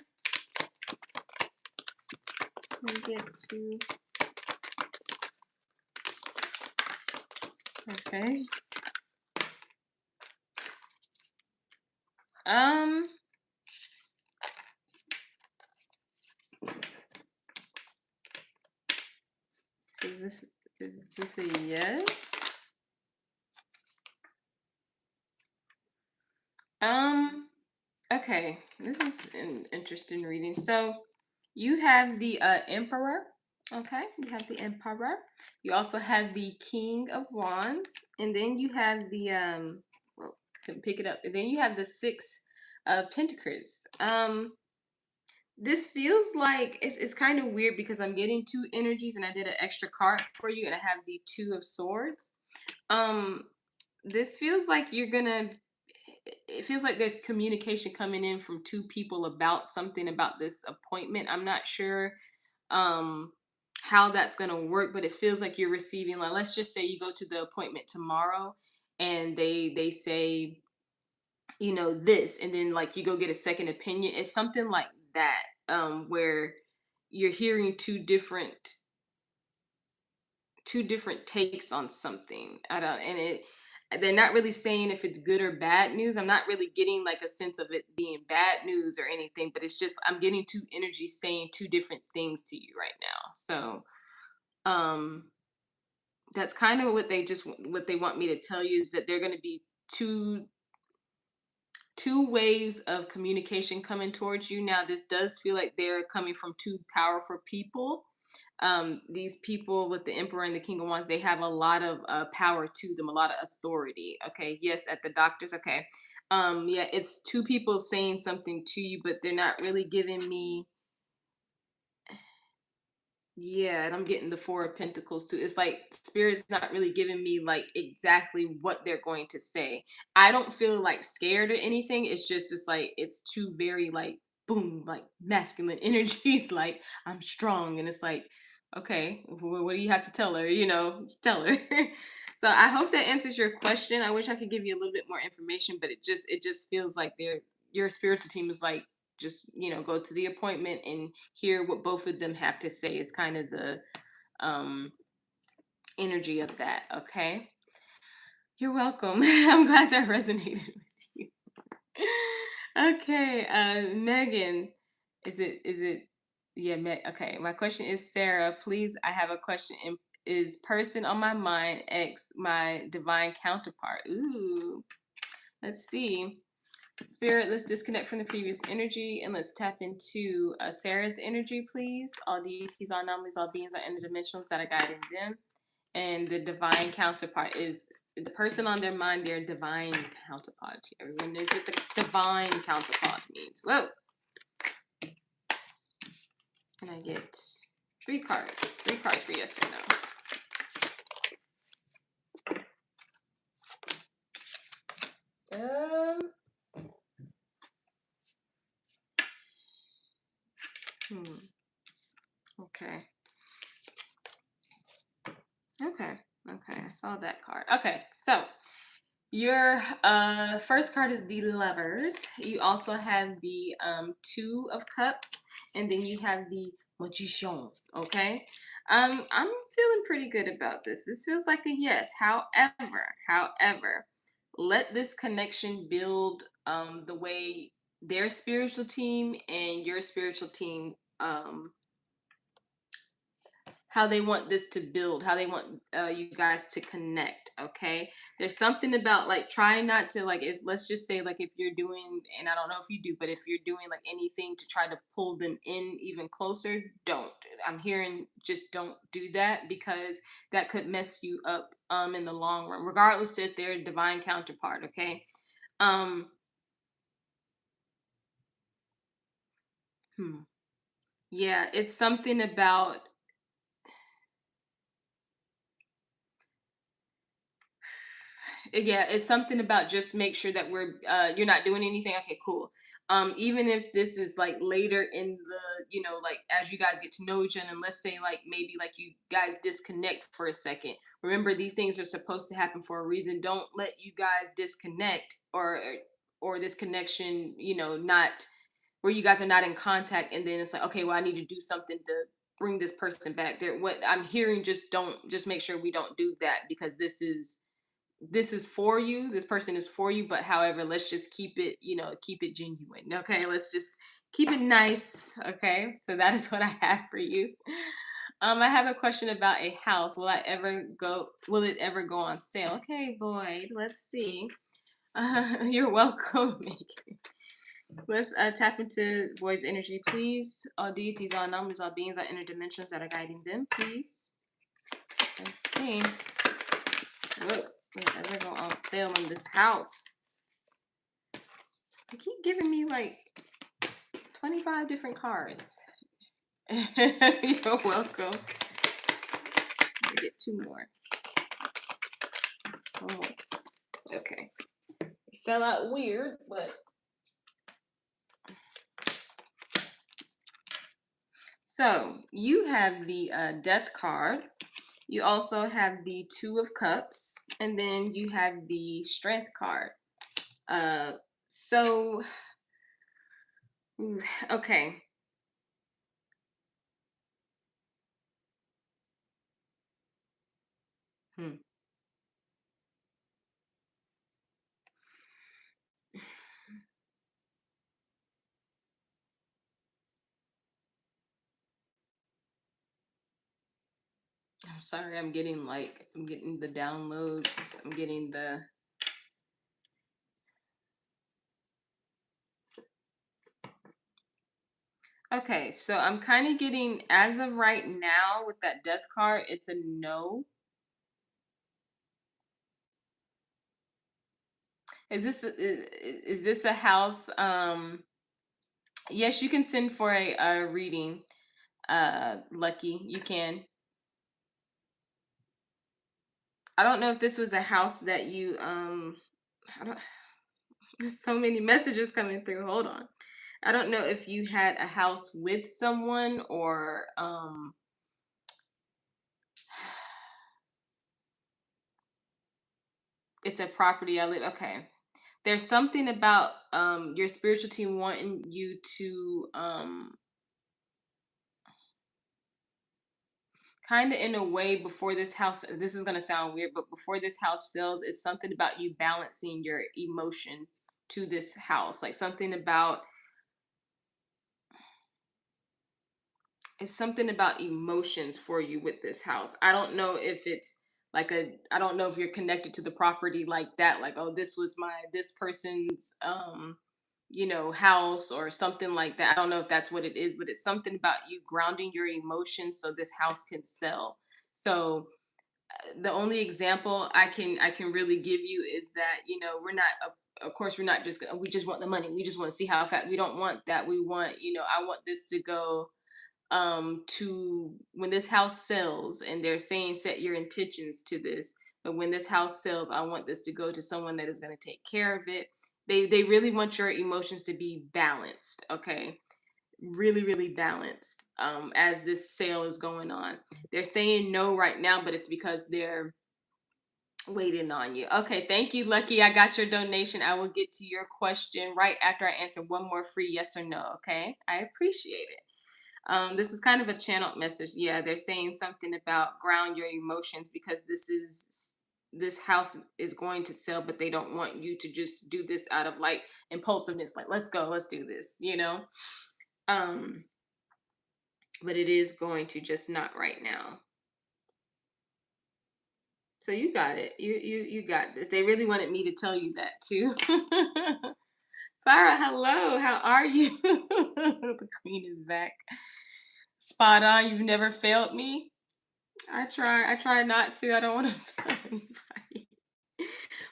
Let me get to. Okay. So is this a yes? Okay. This is an interesting reading. So you have the Emperor. Okay, you have the Emperor. You also have the King of Wands, and then you have the well, can pick it up. And then you have the 6 of Pentacles. This feels like it's kind of weird because I'm getting 2 energies, and I did an extra card for you, and I have the 2 of Swords. This feels like you're gonna it feels like there's communication coming in from two people about something about this appointment. I'm not sure um how that's going to work, but it feels like you're receiving, like, let's just say you go to the appointment tomorrow and they say, this, and then like you go get a second opinion. It's something like that, where you're hearing two different takes on something. I don't, and they're not really saying if it's good or bad news. I'm not really getting like a sense of it being bad news or anything, but it's just I'm getting two energies saying two different things to you right now. So um that's kind of what they want me to tell you, is that they're going to be two two waves of communication coming towards you. Now, this does feel like they're coming from two powerful people. These people with the Emperor and the King of Wands, they have a lot of power to them, a lot of authority. Okay, yes, at the doctors. Okay, yeah, it's two people saying something to you, but they're not really giving me. Yeah, and I'm getting the Four of Pentacles too. It's like Spirit's not really giving me like exactly what they're going to say. I don't feel like scared or anything. It's like it's two very like boom, like masculine energies. Like I'm strong, and it's like, okay, what do you have to tell her? Tell her. So I hope that answers your question. I wish I could give you a little bit more information, but it just feels like your spiritual team is like, just go to the appointment and hear what both of them have to say, is kind of the um energy of that. Okay, you're welcome. I'm glad that resonated with you. Okay, Megan, is it yeah, okay, my question is, Sarah, please, I have a question. Is person on my mind X my divine counterpart? Ooh, let's see. Spirit, let's disconnect from the previous energy and let's tap into Sarah's energy, please. All deities, all anomalies, all beings, all interdimensionals that are guiding them. And the divine counterpart is the person on their mind, their divine counterpart. Everyone knows what the divine counterpart means. Whoa. And I get three cards. Three cards for yes or no. Okay. Okay. Okay. I saw that card. Okay. So your first card is the Lovers. You also have the Two of Cups, and then you have the Magician. Okay. I'm feeling pretty good about this. This feels like a yes. However, let this connection build the way their spiritual team and your spiritual team how they want this to build, how they want you guys to connect. Okay, there's something about like trying not to, like, if let's just say like if you're doing, and I don't know if you do, but if you're doing like anything to try to pull them in even closer, don't. I'm hearing just don't do that, because that could mess you up in the long run, regardless if they're a divine counterpart. Okay. um hmm. Yeah, it's something about, yeah, it's something about just make sure that you're not doing anything. Okay, cool. Even if this is like later in the, like as you guys get to know each other, and let's say like maybe like you guys disconnect for a second. Remember, these things are supposed to happen for a reason. Don't let you guys disconnect, or this connection, not where you guys are not in contact, and then it's like, okay, well, I need to do something to bring this person back there. What I'm hearing, just make sure we don't do that, because this is for you, this person is for you, but however, let's just keep it genuine. Okay, let's just keep it nice. Okay, so that is what I have for you. I have a question about a house. Will it ever go on sale? Okay, Boyd, let's see. You're welcome. Let's tap into Boyd's energy, please. All deities, all numbers, all beings, all interdimensions that are guiding them, please. Let's see. Whoa, we're going on sale in this house. They keep giving me like 25 different cards. You're welcome. I get two more. Oh, okay. fell out weird, but so you have the Death card. You also have the Two of Cups, and then you have the Strength card. Uh, so okay. Hmm. I'm sorry, I'm getting the downloads. I'm getting the okay. So I'm kind of getting as of right now with that Death card, it's a no. Is this a house? Yes, you can send for a reading. Lucky, you can. I don't know if this was a house that you I don't there's so many messages coming through. Hold on. I don't know if you had a house with someone or it's a property I live. Okay. There's something about your spiritual team wanting you to kind of in a way before this house, this is going to sound weird, but before this house sells, it's something about you balancing your emotion to this house, like something about it's something about emotions for you with this house. I don't know if it's like a I don't know if you're connected to the property like that, like, oh, this was this person's house or something like that. I don't know if that's what it is, but it's something about you grounding your emotions so this house can sell. So the only example I can really give you is that we're not of course we're not just we just want the money. We just want to see how fast. We don't want that. We want I want this to go to when this house sells, and they're saying set your intentions to this, but when this house sells, I want this to go to someone that is going to take care of it. They really want your emotions to be balanced, okay, really really balanced as this sale is going on. They're saying no right now, but it's because they're waiting on you. Okay, thank you, Lucky. I got your donation. I will get to your question right after I answer one more free yes or no. Okay, I appreciate it. This is kind of a channeled message. Yeah, they're saying something about ground your emotions because this house is going to sell, but they don't want you to just do this out of like impulsiveness, like let's go, let's do this. Um, but it is going to just not right now. So you got it. You got this. They really wanted me to tell you that too. Farah, hello. How are you? The queen is back. Spot on. You've never failed me. I try not to. I don't want to fail anybody.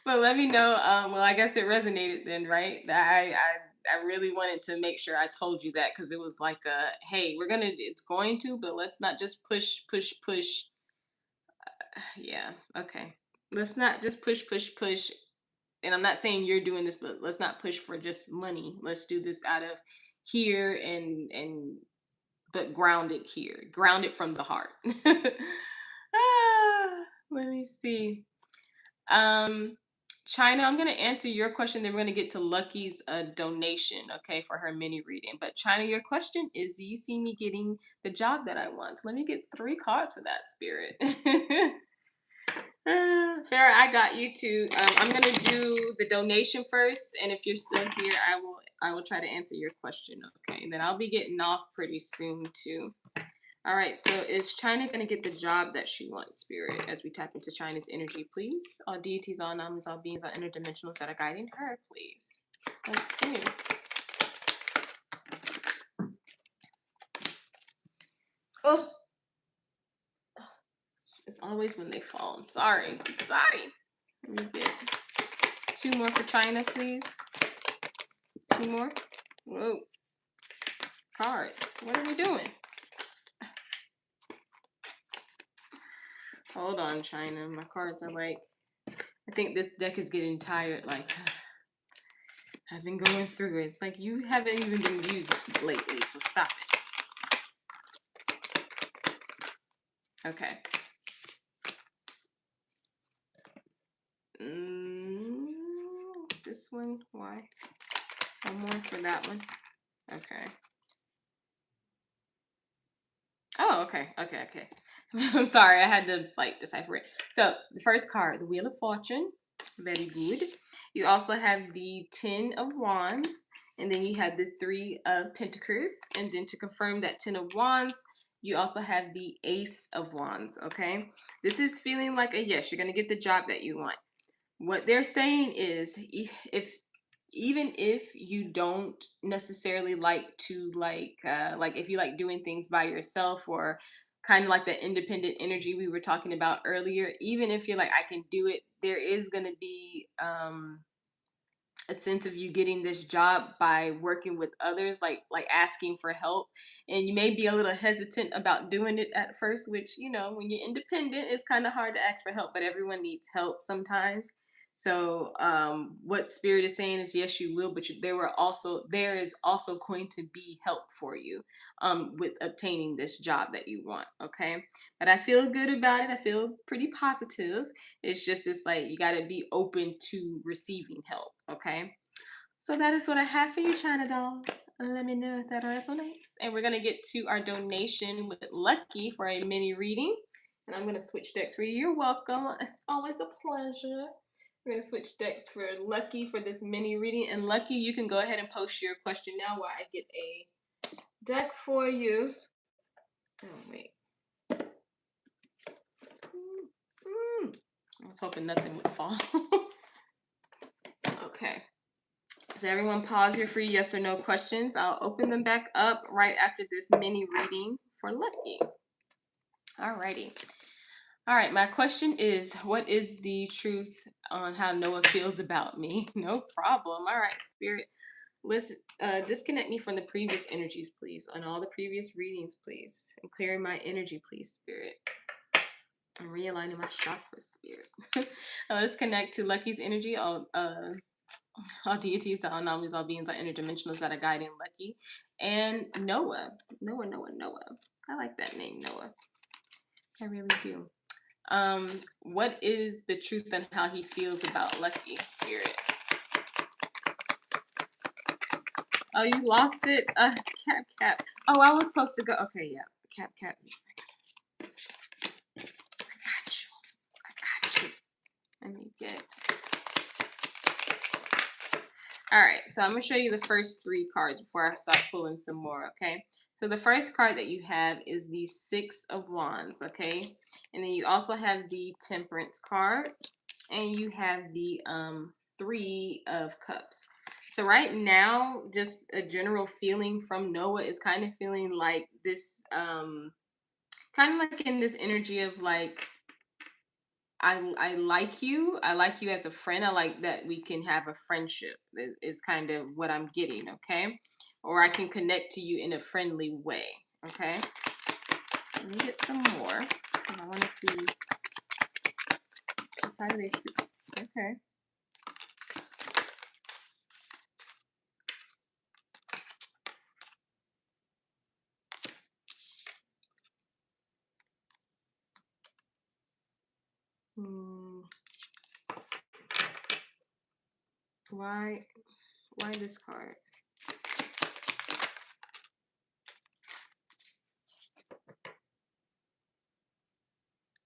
But let me know. Well, I guess it resonated then, right? I really wanted to make sure I told you that because it was like hey, it's going to, but let's not just push. Yeah, okay. Let's not just push. And I'm not saying you're doing this, but let's not push for just money. Let's do this out of here and but grounded here, grounded from the heart. Let me see. Um, China, I'm gonna answer your question. Then we're gonna get to Lucky's donation, okay, for her mini reading. But China, your question is, do you see me getting the job that I want? Let me get 3 cards for that, Spirit. Farrah, I got you too. I'm gonna do the donation first, and if you're still here, I will try to answer your question. Okay, and then I'll be getting off pretty soon too. All right, so is China gonna get the job that she wants, Spirit? As we tap into China's energy, please. All deities, all namis, all beings, all interdimensionals that are guiding her, please. Let's see. Oh, it's always when they fall. I'm sorry. I'm sorry. Let me get 2 more for China, please. 2 more. Whoa. Cards. What are we doing? Hold on, China. My cards are like, I think this deck is getting tired. Like, I've been going through it. It's like you haven't even been used lately, so stop it. Okay. This one, why? One more for that one. Okay. Oh, okay. I'm sorry, I had to like decipher it. So the first card, the Wheel of Fortune, very good. You also have the Ten of Wands, and then you have the Three of Pentacles, and then to confirm that Ten of Wands, you also have the Ace of Wands. Okay, this is feeling like a yes. You're gonna get the job that you want. What they're saying is, if even if you don't necessarily like to like if you like doing things by yourself, or kind of like the independent energy we were talking about earlier, even if you're like, I can do it, there is going to be a sense of you getting this job by working with others, like asking for help, and you may be a little hesitant about doing it at first, which, you know, when you're independent, it's kind of hard to ask for help, but everyone needs help sometimes. So what spirit is saying is, yes, you will, but there is also going to be help for you with obtaining this job that you want. Okay, but I feel good about it. I feel pretty positive. It's just, it's like you got to be open to receiving help. Okay. So that is what I have for you, China Doll. Let me know if that resonates. And we're going to get to our donation with Lucky for a mini reading. And I'm going to switch decks for you. You're welcome. It's always a pleasure. We're going to switch decks for Lucky for this mini reading. And Lucky, you can go ahead and post your question now while I get a deck for you. Oh, wait. I was hoping nothing would fall. Okay. So everyone pause your free yes or no questions. I'll open them back up right after this mini reading for Lucky. Alrighty. All right, my question is, what is the truth on how Noah feels about me? No problem. All right, Spirit. Listen, disconnect me from the previous energies, please, on all the previous readings, please. And clearing my energy, please, Spirit. I'm realigning my chakras, Spirit. Let's connect to Lucky's energy. All deities, all anomalies, all beings, all interdimensionals that are guiding Lucky. And Noah. Noah. I like that name, Noah. I really do. What is the truth on how he feels about Lucky, Spirit? Oh, you lost it? Cap. Oh, I was supposed to go. Okay, yeah. Cap. I got you. Let me get. All right, so I'm going to show you the first three cards before I start pulling some more, okay? So the first card that you have is the Six of Wands, okay? And then you also have the Temperance card, and you have the Three of Cups. So right now, just a general feeling from Noah is kind of feeling like this, kind of like in this energy of like, I like you. I like you as a friend. I like that we can have a friendship is kind of what I'm getting, okay? Or I can connect to you in a friendly way, okay? Let me get some more. I want to see how do they speak. Okay. Hmm. Why this card?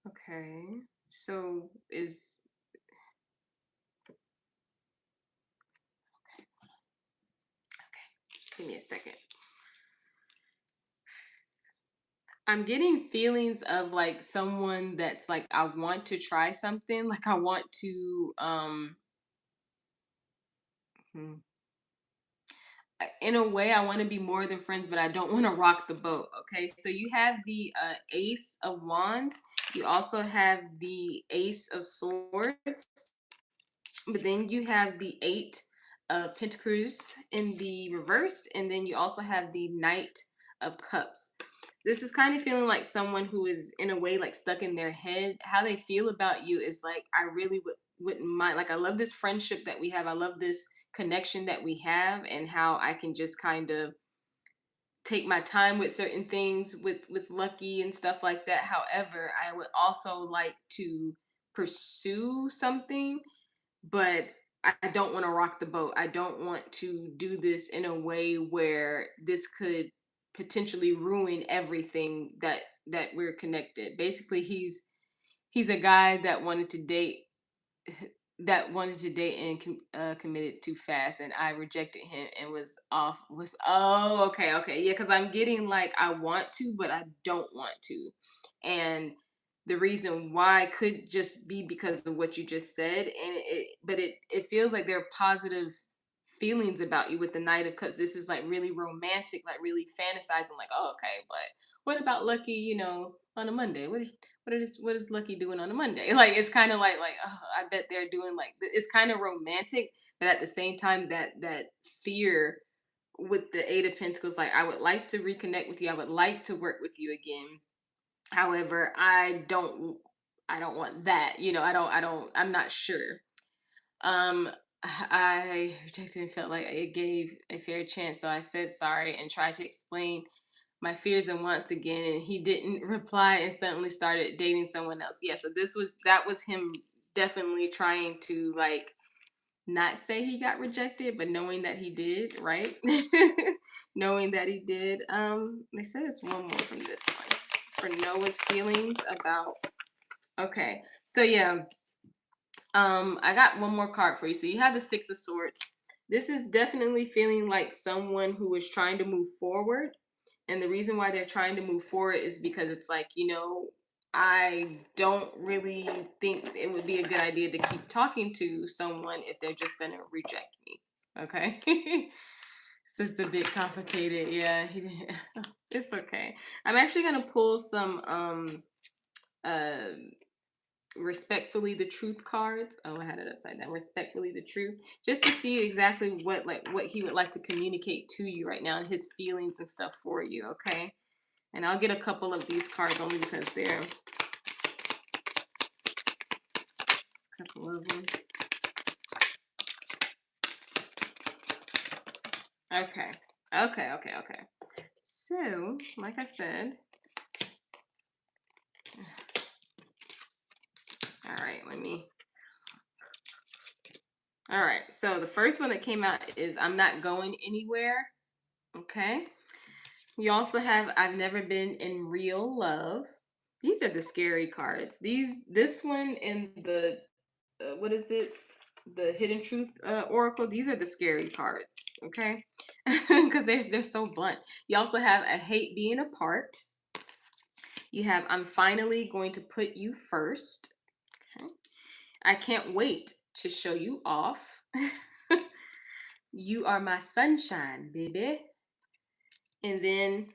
Okay. So is okay. Give me a second. I'm getting feelings of like someone that's like, I want to try something. Like I want to hmm. In a way, I want to be more than friends, but I don't want to rock the boat. Okay, so you have the Ace of Wands. You also have the Ace of Swords, but then you have the Eight of Pentacles in the reversed, and then you also have the Knight of Cups. This is kind of feeling like someone who is in a way like stuck in their head. How they feel about you is like, I really would wouldn't mind. Like I love this friendship that we have. I love this connection that we have, and how I can just kind of take my time with certain things with Lucky and stuff like that. However, I would also like to pursue something, but I don't want to rock the boat. I don't want to do this in a way where this could potentially ruin everything that we're connected. Basically, he's a guy that wanted to date and committed too fast, and I rejected him and oh, okay, yeah, because I'm getting like I want to but I don't want to. And the reason why could just be because of what you just said, and it feels like there are positive feelings about you with the Knight of Cups. This is like really romantic, like really fantasizing, like, oh, okay, but what about Lucky, on a Monday? What is Lucky doing on a Monday? Like it's kind of like oh, I bet they're doing like it's kind of romantic, but at the same time that fear with the Eight of Pentacles. Like I would like to reconnect with you. I would like to work with you again. However, I don't want that. I'm not sure. Um I rejected and felt like it gave a fair chance, so I said sorry and tried to explain my fears and wants again, and he didn't reply and suddenly started dating someone else. Yeah, so that was him definitely trying to like not say he got rejected, but knowing that he did, right? Knowing that he did. They said it's one more from this one. For Noah's feelings about, okay. So yeah, I got one more card for you. So you have the Six of Swords. This is definitely feeling like someone who is trying to move forward. And the reason why they're trying to move forward is because it's like, I don't really think it would be a good idea to keep talking to someone if they're just going to reject me. Okay. So it's a bit complicated. Yeah. It's okay. I'm actually going to pull some, uh, respectfully the truth cards. Oh, I had it upside down. Respectfully the truth, just to see exactly what he would like to communicate to you right now, and his feelings and stuff for you. Okay, and I'll get a couple of these cards only because they're a couple of them. Okay. So like I said, all right, all right, so the first one that came out is I'm not going anywhere. Okay. You also have I've never been in real love. These are the scary cards. This one and the what is it? The Hidden Truth Oracle. These are the scary cards. Okay, because they're so blunt. You also have I hate being apart. You have I'm finally going to put you first. Okay, I can't wait to show you off. You are my sunshine, baby. And then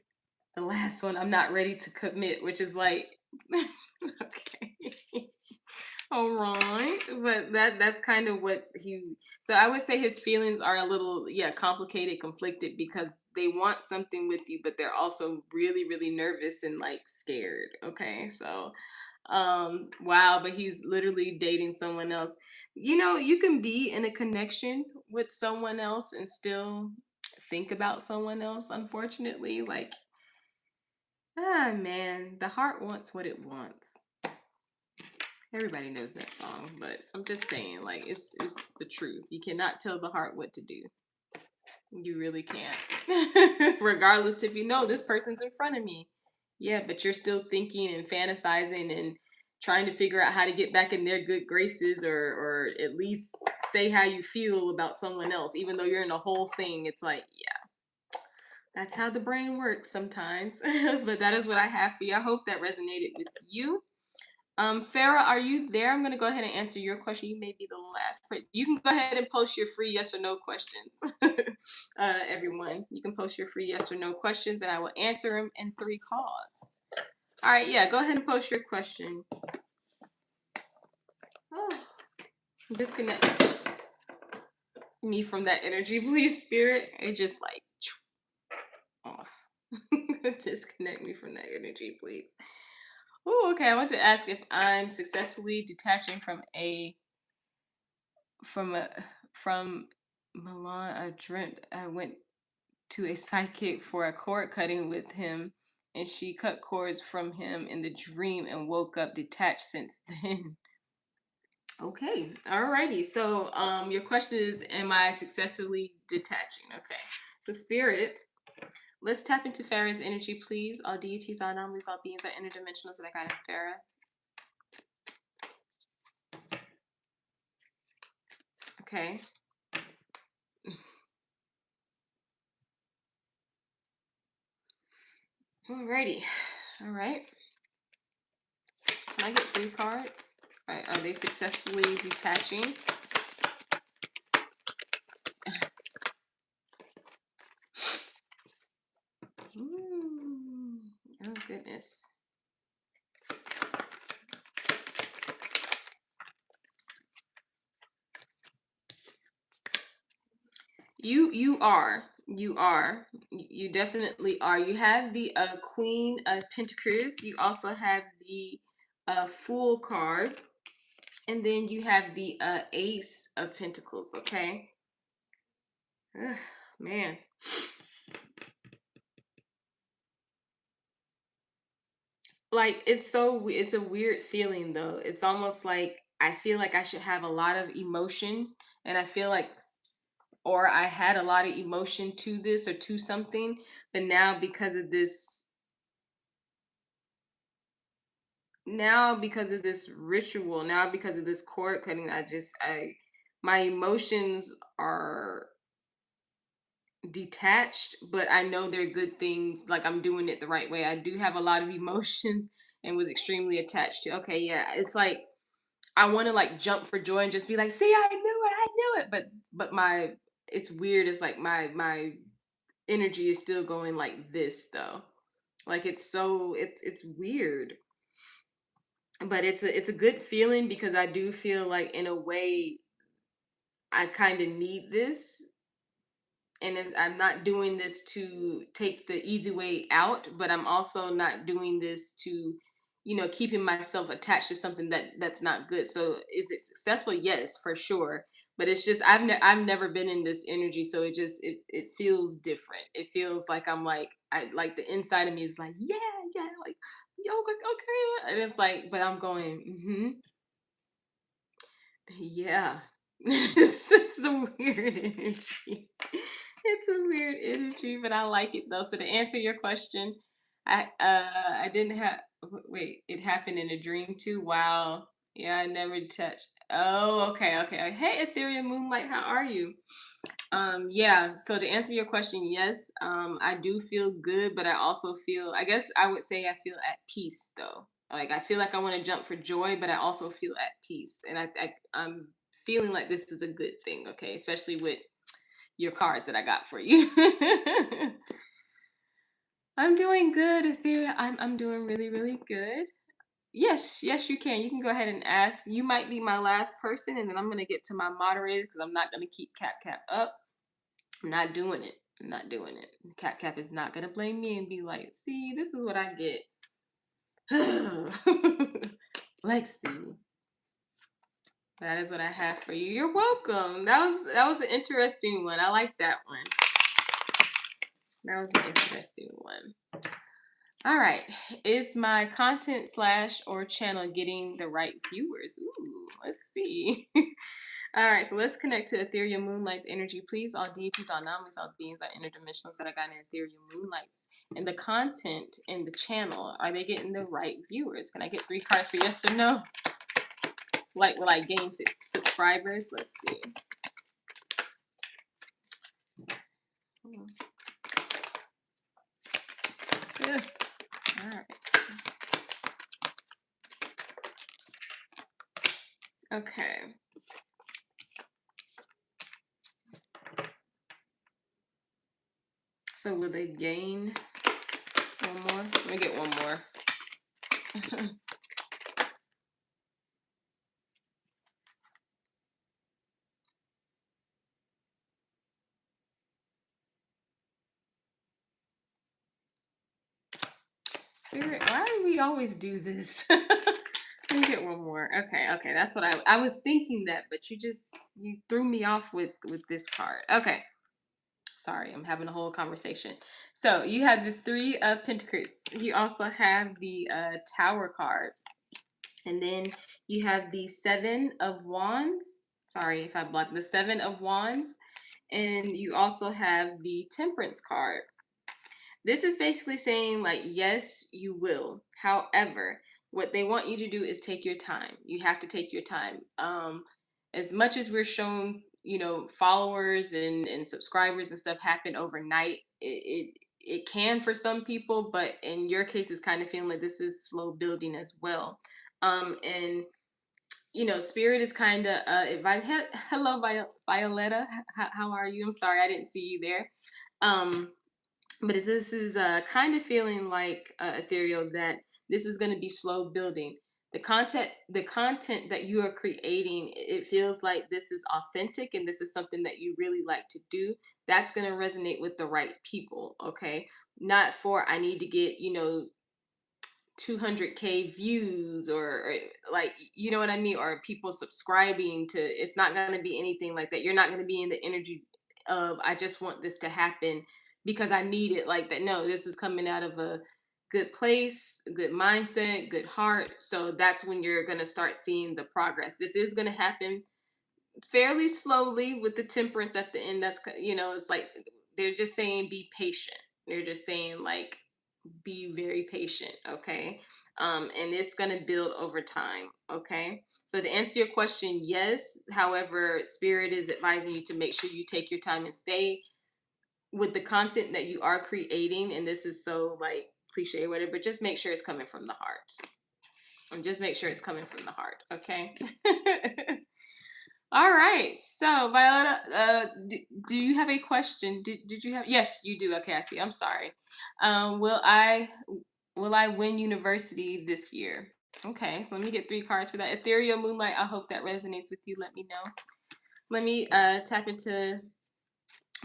the last one, I'm not ready to commit, which is like, okay, all right, but that's kind of what he. So I would say his feelings are a little, yeah, complicated, conflicted, because they want something with you, but they're also really, really nervous and like scared. Okay, so wow, but he's literally dating someone else. You can be in a connection with someone else and still think about someone else, unfortunately. Like, ah, man, the heart wants what it wants. Everybody knows that song, but I'm just saying, like, it's the truth. You cannot tell the heart what to do. You really can't. Regardless if you know this person's in front of me. Yeah, but you're still thinking and fantasizing and trying to figure out how to get back in their good graces, or at least say how you feel about someone else, even though you're in the whole thing. It's like, yeah, that's how the brain works sometimes. But that is what I have for you. I hope that resonated with you. Farah, are you there? I'm gonna go ahead and answer your question. You may be the last, but you can go ahead and post your free yes or no questions. Everyone, you can post your free yes or no questions, and I will answer them in 3 calls. All right, yeah, go ahead and post your question. Oh, disconnect me from that energy, please, spirit. It just like off. Disconnect me from that energy, please. Oh, okay. I want to ask if I'm successfully detaching from a from a from Milan. I dreamt I went to a psychic for a cord cutting with him, and she cut cords from him in the dream and woke up detached since then. Okay, alrighty. So, your question is, am I successfully detaching? Okay. So, spirit, let's tap into Farah's energy, please. All deities, all anomalies, all beings are interdimensional. So, that got it, Farah. Okay. Alrighty. All right. Can I get 3 cards? Are they successfully detaching? Ooh. Oh goodness. You definitely are. You have the Queen of Pentacles. You also have the Fool card, and then you have the Ace of Pentacles. Okay. Ugh, man. Like it's a weird feeling though. It's almost like I feel like I should have a lot of emotion, and I feel like, or I had a lot of emotion to this or to something, but now because of this ritual, now because of this cord cutting, my emotions are detached, but I know they're good things. Like I'm doing it the right way. I do have a lot of emotions and was extremely attached to. Okay, yeah, it's like I want to like jump for joy and just be like, "See, I knew it." But my it's weird. It's like my energy is still going like this though. Like it's weird. But it's a good feeling because I do feel like in a way I kind of need this, and I'm not doing this to take the easy way out, but I'm also not doing this to, keeping myself attached to something that's not good. So is it successful? Yes, for sure. But it's just I've never been in this energy, so it feels different. It feels like I'm like I like the inside of me is like yeah like yo okay, and it's like but I'm going yeah. It's just a weird energy. It's a weird energy, but I like it though. So to answer your question, I didn't have wait, it happened in a dream too. Wow. Yeah, I never touched. Oh, okay. Hey Ethereum Moonlight, how are you? Yeah, so to answer your question, yes, I do feel good, but I also feel, I guess I would say I feel at peace though. Like I feel like I want to jump for joy, but I also feel at peace. And I'm feeling like this is a good thing, okay? Especially with your cards that I got for you. I'm doing good, Ethereum. I'm doing really, really good. Yes, you can. You can go ahead and ask. You might be my last person, and then I'm gonna get to my moderators because I'm not gonna keep cap up. I'm not doing it. I'm not doing it. Cap is not gonna blame me and be like, "See, this is what I get." Lexi, that is what I have for you. You're welcome. That was an interesting one. I like that one. That was an interesting one. All right. Is my content slash or channel getting the right viewers? Ooh, let's see. All right, so let's connect to Ethereum Moonlight's energy, please. All deities, all anomalies, all beings, all interdimensionals that I got in Ethereum Moonlights. And the content in the channel, are they getting the right viewers? Can I get 3 cards for yes or no? Like, will I gain subscribers? Let's see. Yeah. All right. Okay. So will they gain one more? Let me get one more. Spirit, why do we always do this? Let me get one more. Okay, okay, that's what I was thinking that, but you threw me off with this card. Okay, sorry, I'm having a whole conversation. So you have the Three of Pentacles. You also have the Tower card, and then you have the Seven of Wands. Sorry if I blocked the Seven of Wands, and you also have the Temperance card. This is basically saying, like, yes, you will. However, what they want you to do is take your time. You have to take your time. As much as we're shown, followers and subscribers and stuff happen overnight, it can for some people, but in your case, it's kind of feeling like this is slow building as well. And spirit is kind of advice. Hello, Violetta. How are you? I'm sorry, I didn't see you there. But this is kind of feeling like ethereal, that this is going to be slow building. The content that you are creating, it feels like this is authentic and this is something that you really like to do. That's going to resonate with the right people. Okay, not for I need to get 200K views, or like, you know what I mean, or people subscribing to. It's not going to be anything like that. You're not going to be in the energy of I just want this to happen because I need it like that. No, this is coming out of a good place, good mindset, good heart. So that's when you're going to start seeing the progress. This is going to happen fairly slowly with the Temperance at the end. That's it's like they're just saying be patient. They're just saying, like, be very patient. Okay, and it's going to build over time. Okay, so to answer your question, yes. However, spirit is advising you to make sure you take your time and stay with the content that you are creating. And this is so, like, cliche or whatever, but just make sure it's coming from the heart, and just make sure it's coming from the heart. Okay. All right. So, Violetta, do you have a question? Did you have? Yes, you do. Okay, I see. I'm sorry. Will I win university this year? Okay, so let me get 3 cards for that. Ethereal Moonlight. I hope that resonates with you. Let me know. Let me tap into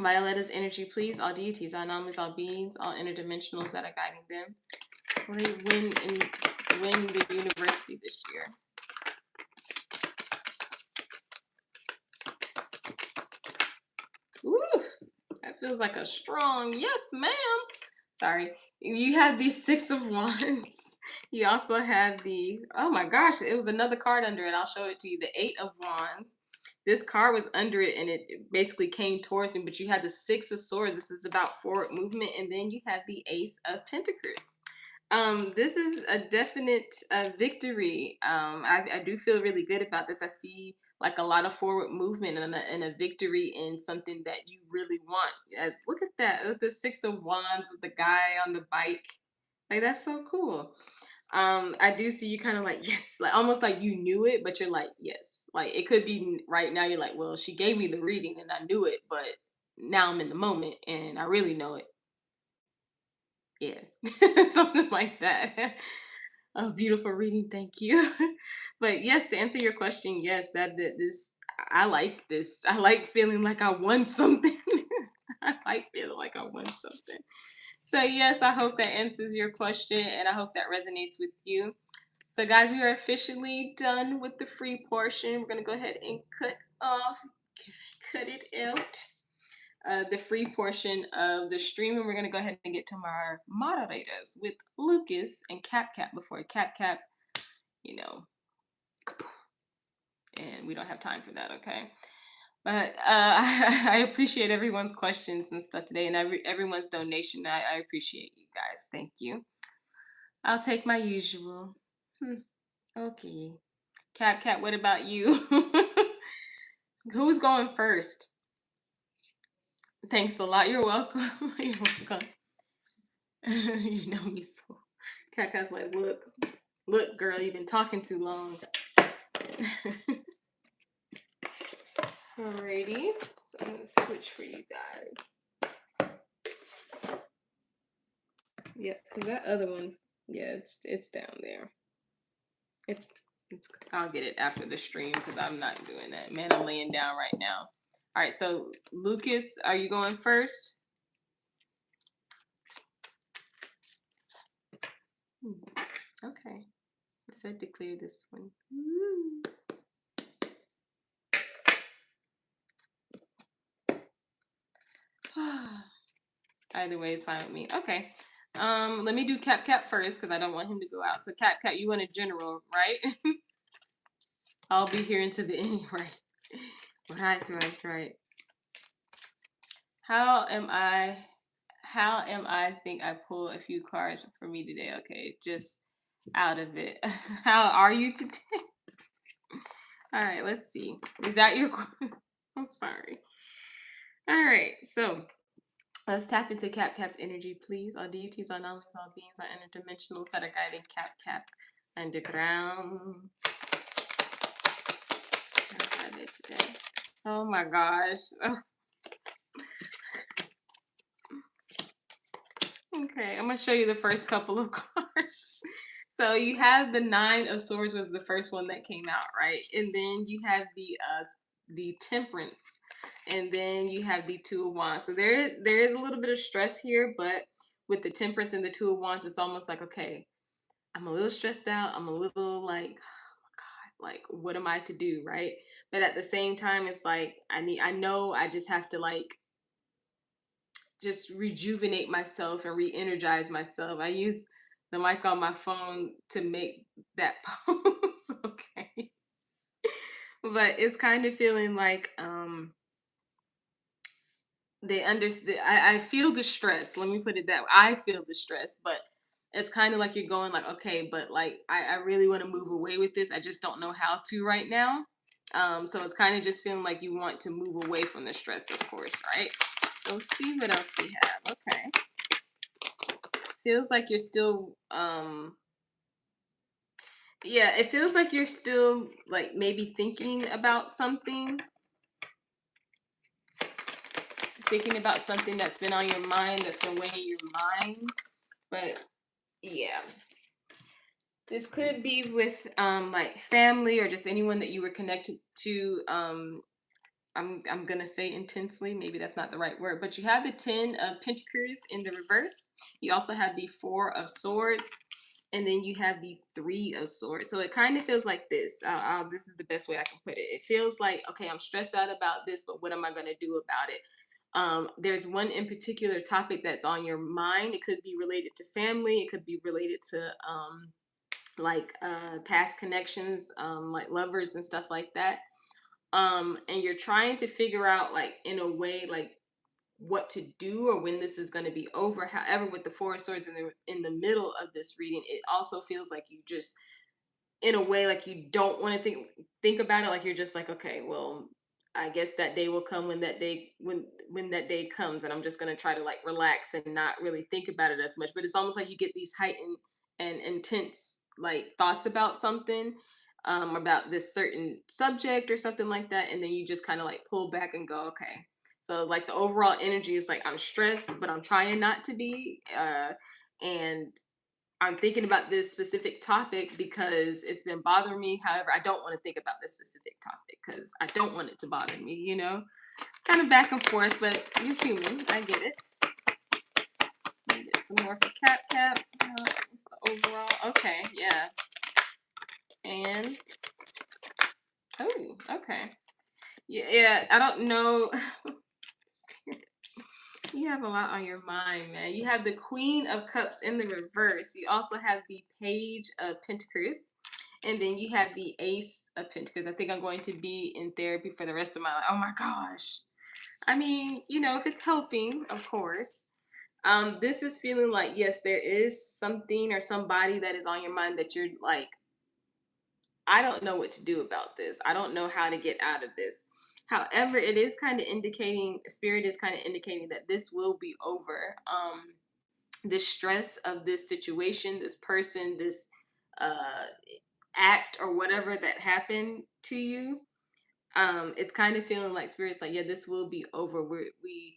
Violetta's energy, please. All deities, all anomalies, all beings, all interdimensionals that are guiding them. Will they win the university this year? Ooh, that feels like a strong yes, ma'am. Sorry. You have the Six of Wands. You also have the, oh my gosh, it was another card under it. I'll show it to you. The Eight of Wands. This card was under it and it basically came towards me, but you had the Six of Swords. This is about forward movement. And then you have the Ace of Pentacles. This is a definite victory. I do feel really good about this. I see like a lot of forward movement and a victory in something that you really want. As look at that, look at the Six of Wands, the guy on the bike. Like, that's so cool. I do see you kind of like, yes, like almost like you knew it, but you're like, yes. Like, it could be right now. You're like, well, she gave me the reading and I knew it, but now I'm in the moment and I really know it. Yeah, something like that. Oh, beautiful reading. Thank you. But yes, to answer your question, yes, that this I like this. I like feeling like I won something. I like feeling like I won something. So yes, I hope that answers your question and I hope that resonates with you. So guys, we are officially done with the free portion. We're gonna go ahead and cut it out. The free portion of the stream, and we're going to go ahead and get to our moderators with Lucas and Cap before Cap, you know, and we don't have time for that, okay? But I appreciate everyone's questions and stuff today, and everyone's donation. I appreciate you guys. Thank you. I'll take my usual. Okay. Cap, what about you? Who's going first? Thanks a lot. You're welcome. You're welcome. You know me so. Cat's like, look, girl, you've been talking too long. Alrighty, so I'm gonna switch for you guys. Yeah, cause that other one, yeah, it's down there. It's I'll get it after the stream because I'm not doing that. Man, I'm laying down right now. All right, so Lucas, are you going first? Okay. said to clear this one. Woo. Either way is fine with me. Okay. Let me do Cap first because I don't want him to go out. So Cap, you want a general, right? I'll be here until the end, right? Right. How am I think I pull a few cards for me today. Okay, just out of it. How are you today? All right, let's see. Is that your I'm sorry. All right, so let's tap into Cap's energy, please. All deities, all knowledge, all beings, all interdimensionals that are guiding Cap underground. How did today? Oh my gosh. Okay, I'm gonna show you the first couple of cards. So you have the Nine of Swords was the first one that came out, right? And then you have the Temperance, and then you have the Two of Wands. So there is a little bit of stress here, but with the Temperance and the Two of Wands, it's almost like, okay, I'm a little stressed out. I'm a little like, oh my God, like what am I to do, right? But at the same time, it's like I know I just have to like just rejuvenate myself and re-energize myself. I use the mic on my phone to make that pose. Okay. But it's kind of feeling like they understand. I feel the stress. Let me put it that way. I feel the stress, but it's kind of like you're going like, okay, but like I really want to move away with this. I just don't know how to right now. So it's kind of just feeling like you want to move away from the stress, of course, right? So let's see what else we have. Okay. Feels like you're still yeah, it feels like you're still like maybe thinking about something that's been on your mind, that's been weighing your mind. But yeah, this could be with like family or just anyone that you were connected to. I'm gonna say intensely. Maybe that's not the right word, but you have the Ten of Pentacles in the reverse. You also have the Four of Swords, and then you have the Three of Swords. So it kind of feels like this. This is the best way I can put it. It feels like, okay, I'm stressed out about this, but what am I gonna do about it? There's one in particular topic that's on your mind. It could be related to family. It could be related to like past connections, like lovers and stuff like that. And you're trying to figure out like in a way like what to do or when this is going to be over. However, with the Four of Swords in the middle of this reading, it also feels like you just in a way like you don't want to think about it, like you're just like, okay, well, I guess that day will come when that day comes, and I'm just going to try to like relax and not really think about it as much. But it's almost like you get these heightened and intense like thoughts about something, about this certain subject or something like that, and then you just kind of like pull back and go, okay. So like the overall energy is like I'm stressed, but I'm trying not to be, and I'm thinking about this specific topic because it's been bothering me. However, I don't want to think about this specific topic because I don't want it to bother me, you know? Kind of back and forth, but you're human. I get it. Let me get some more for Cap. What's the overall? Okay, yeah. And, oh, okay. Yeah, I don't know. You have a lot on your mind, man. You have the Queen of Cups in the reverse. You also have the Page of Pentacles. And then you have the Ace of Pentacles. I think I'm going to be in therapy for the rest of my life. Oh my gosh. I mean, you know, if it's helping, of course. This is feeling like, yes, there is something or somebody that is on your mind that you're like, I don't know what to do about this. I don't know how to get out of this. However, it is kind of indicating, Spirit is kind of indicating that this will be over. The stress of this situation, this person, this uh, act or whatever that happened to you, it's kind of feeling like Spirit's like, yeah, this will be over. We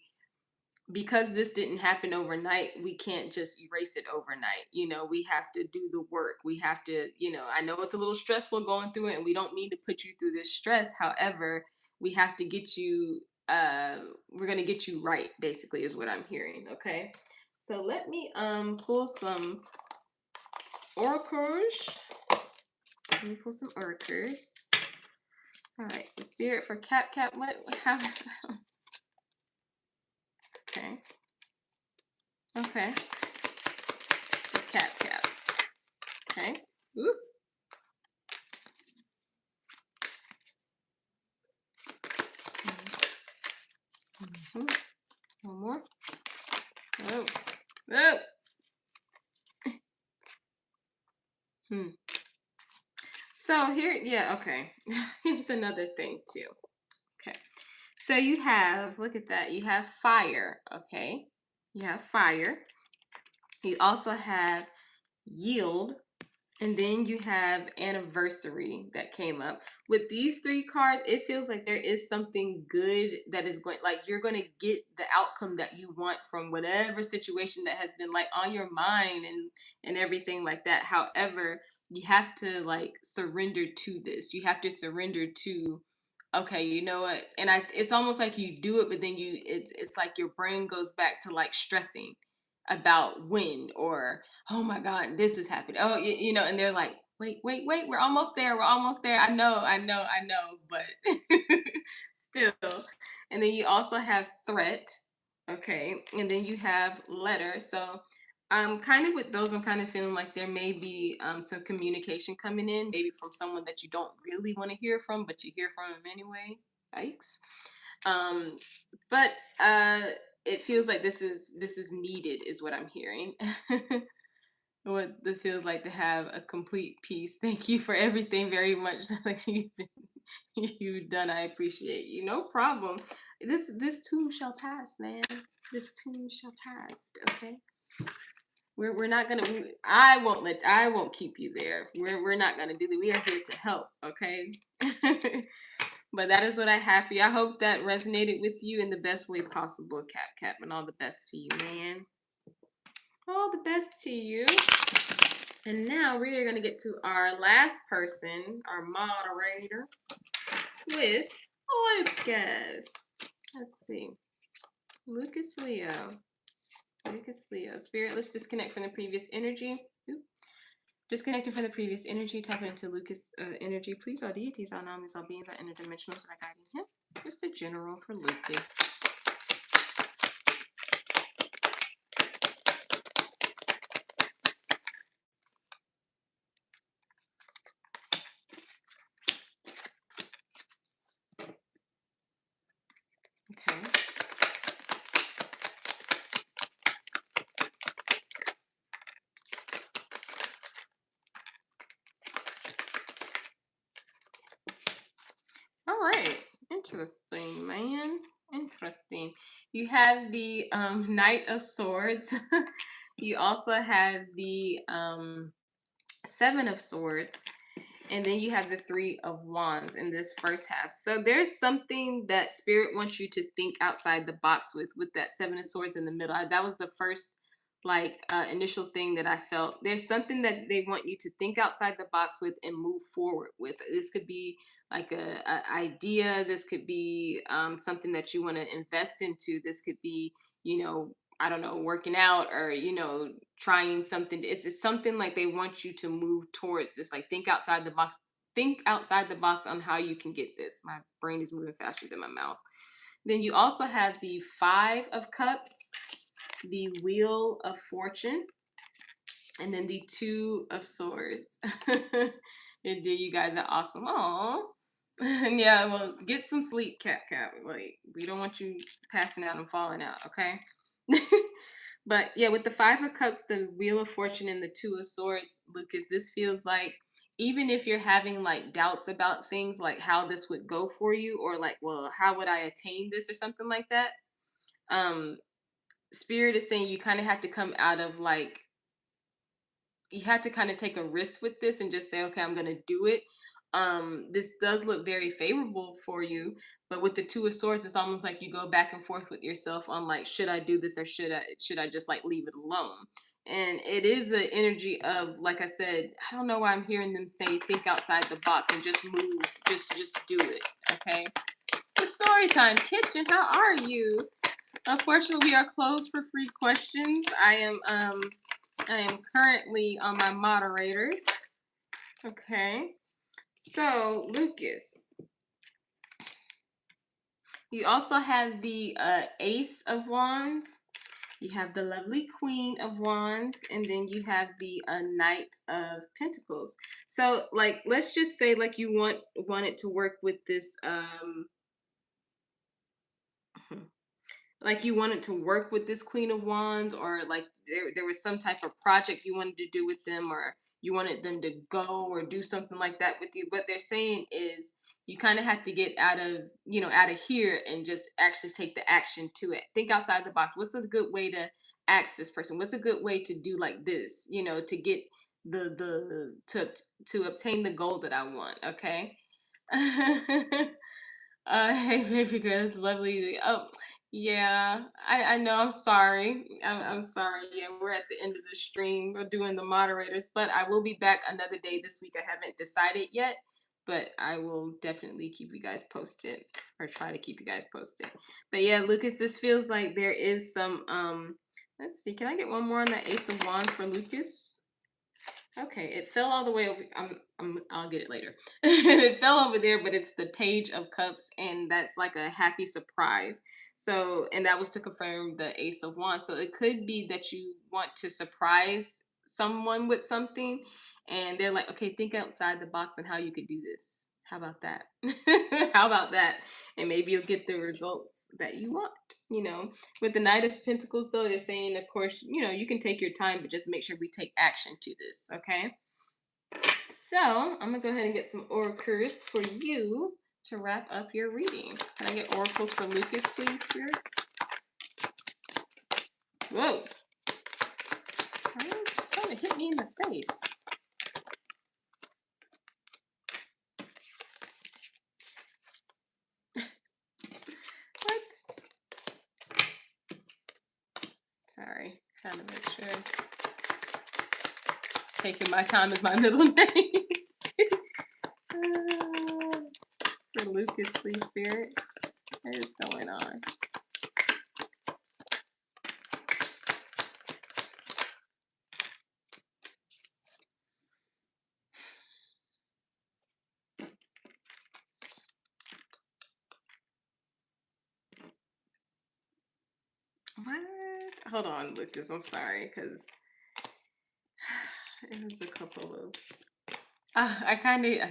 because this didn't happen overnight, we can't just erase it overnight. You know, we have to do the work. We have to, you know, I know it's a little stressful going through it, and we don't mean to put you through this stress. However, we have to get you, we're gonna get you right, basically, is what I'm hearing. Okay. So let me pull some oracles Let me pull some oracles. All right, so Spirit for Cap, how, okay. Okay. For Cap. Okay. Ooh. Mm-hmm. One more. Whoa. Whoa. So here, yeah, okay. Here's another thing too. Okay. So you have, look at that, you have fire, okay? You have fire. You also have yield, and then you have anniversary that came up. With these three cards, it feels like there is something good that is going, like you're going to get the outcome that you want from whatever situation that has been like on your mind and everything like that. However, you have to like surrender to this. You have to surrender to, okay, you know what? And it's almost like you do it, but then it's like your brain goes back to like stressing about when, or oh my god, this is happening, oh you know, and they're like, wait, we're almost there, I know, but still. And then you also have threat, okay, and then you have letter. So kind of with those, I'm kind of feeling like there may be some communication coming in, maybe from someone that you don't really want to hear from, but you hear from them anyway. Yikes. um but it feels like this is needed, is what I'm hearing. What it feels like to have a complete peace. Thank you for everything very much. Like you've done. I appreciate you. No problem. This too shall pass, man. This too shall pass. Okay. We're not gonna. I won't keep you there. We're not gonna do that. We are here to help. Okay. But that is what I have for you. I hope that resonated with you in the best way possible, Cap, and all the best to you, man. All the best to you. And now we are going to get to our last person, our moderator, with Lucas. Let's see. Lucas Leo. Spirit, let's disconnect from the previous energy. Oop. Disconnecting from the previous energy, tapping into Lucas energy. Please, all deities, all names, all beings, all interdimensionals that are guiding him. Just a general for Lucas. Okay. All right. Interesting, man. Interesting. You have the Knight of Swords. You also have the Seven of Swords. And then you have the Three of Wands in this first half. So there's something that Spirit wants you to think outside the box with that Seven of Swords in the middle. That was the first like initial thing that I felt. There's something that they want you to think outside the box with and move forward with. This could be like a idea. This could be something that you want to invest into. This could be, you know, I don't know, working out, or, you know, trying something. It's something like they want you to move towards this. Like think outside the box. Think outside the box on how you can get this. My brain is moving faster than my mouth. Then you also have the Five of Cups, the Wheel of Fortune, and then the Two of Swords. And dear, you guys are awesome. Aww. And yeah, well, get some sleep, Cap. Like, we don't want you passing out and falling out, okay? But yeah, with the Five of Cups, the Wheel of Fortune, and the Two of Swords, Lucas, this feels like even if you're having like doubts about things, like how this would go for you, or like, well, how would I attain this, or something like that, um Spirit is saying you kind of have to come out of like, you have to kind of take a risk with this and just say, okay, I'm gonna do it. This does look very favorable for you, but with the Two of Swords, it's almost like you go back and forth with yourself on like, should I do this, or should I just like leave it alone? And it is an energy of, like I said, I don't know why I'm hearing them say think outside the box and just move, just do it. Okay. The story time kitchen, how are you? Unfortunately, we are closed for free questions. I am currently on my moderators. Okay. So, Lucas, you also have the Ace of Wands. You have the lovely Queen of Wands, and then you have the Knight of Pentacles. So, like, let's just say, like, you want it to work with this like you wanted to work with this Queen of Wands, or like there was some type of project you wanted to do with them, or you wanted them to go or do something like that with you. What they're saying is you kind of have to get out of, out of here and just actually take the action to it. Think outside the box. What's a good way to ask this person? What's a good way to do like this, to get the to obtain the goal that I want, okay? Hey, baby girl, it's lovely. Oh, yeah, I know. I'm sorry. I'm sorry. Yeah, we're at the end of the stream. We're doing the moderators, but I will be back another day this week. I haven't decided yet, but I will definitely keep you guys posted, or try to keep you guys posted. But yeah, Lucas, this feels like there is some. Let's see. Can I get one more on the Ace of Wands for Lucas? Okay, it fell all the way over. I'll get it later. It fell over there, but it's the Page of Cups, and that's like a happy surprise. So, and that was to confirm the Ace of Wands. So it could be that you want to surprise someone with something, and they're like, okay, think outside the box on how you could do this. How about that? How about that? And maybe you'll get the results that you want, you know. With the Knight of Pentacles, though, they're saying, of course, you can take your time, but just make sure we take action to this, okay? So I'm gonna go ahead and get some oracles for you to wrap up your reading. Can I get oracles for Lucas, please, Spirit? Whoa! It's trying to hit me in the face. What? Sorry, trying to make sure. Taking my time is my middle name. For Lucas, please, Spirit. What is going on? What? Hold on, Lucas. I'm sorry, because it was a couple of. I kind of.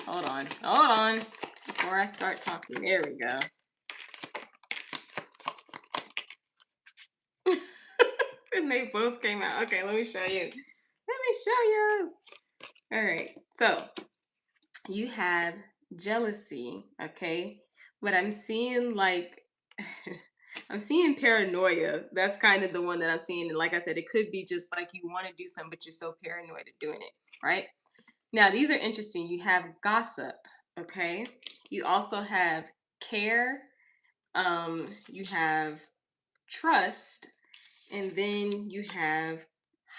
Hold on. Hold on. Before I start talking. There we go. And they both came out. Okay, let me show you. Let me show you. All right. So you have jealousy. Okay. But I'm seeing like. I'm seeing paranoia. That's kind of the one that I'm seeing. And like I said, it could be just like you want to do something, but you're so paranoid of doing it. Right. Now, these are interesting. You have gossip. Okay. You also have care. You have trust, and then you have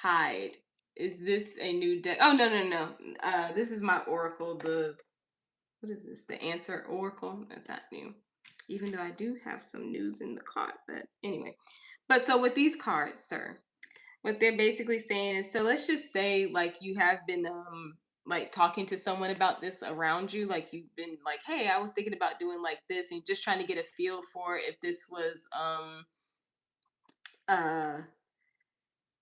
hide. Is this a new deck? Oh, no, no, no. This is my oracle. What is this? The answer oracle. That's not new. Even though I do have some news in the card, but anyway. But so with these cards, sir, what they're basically saying is, so let's just say like you have been like talking to someone about this around you, like you've been like, hey, I was thinking about doing like this, and just trying to get a feel for if this was uh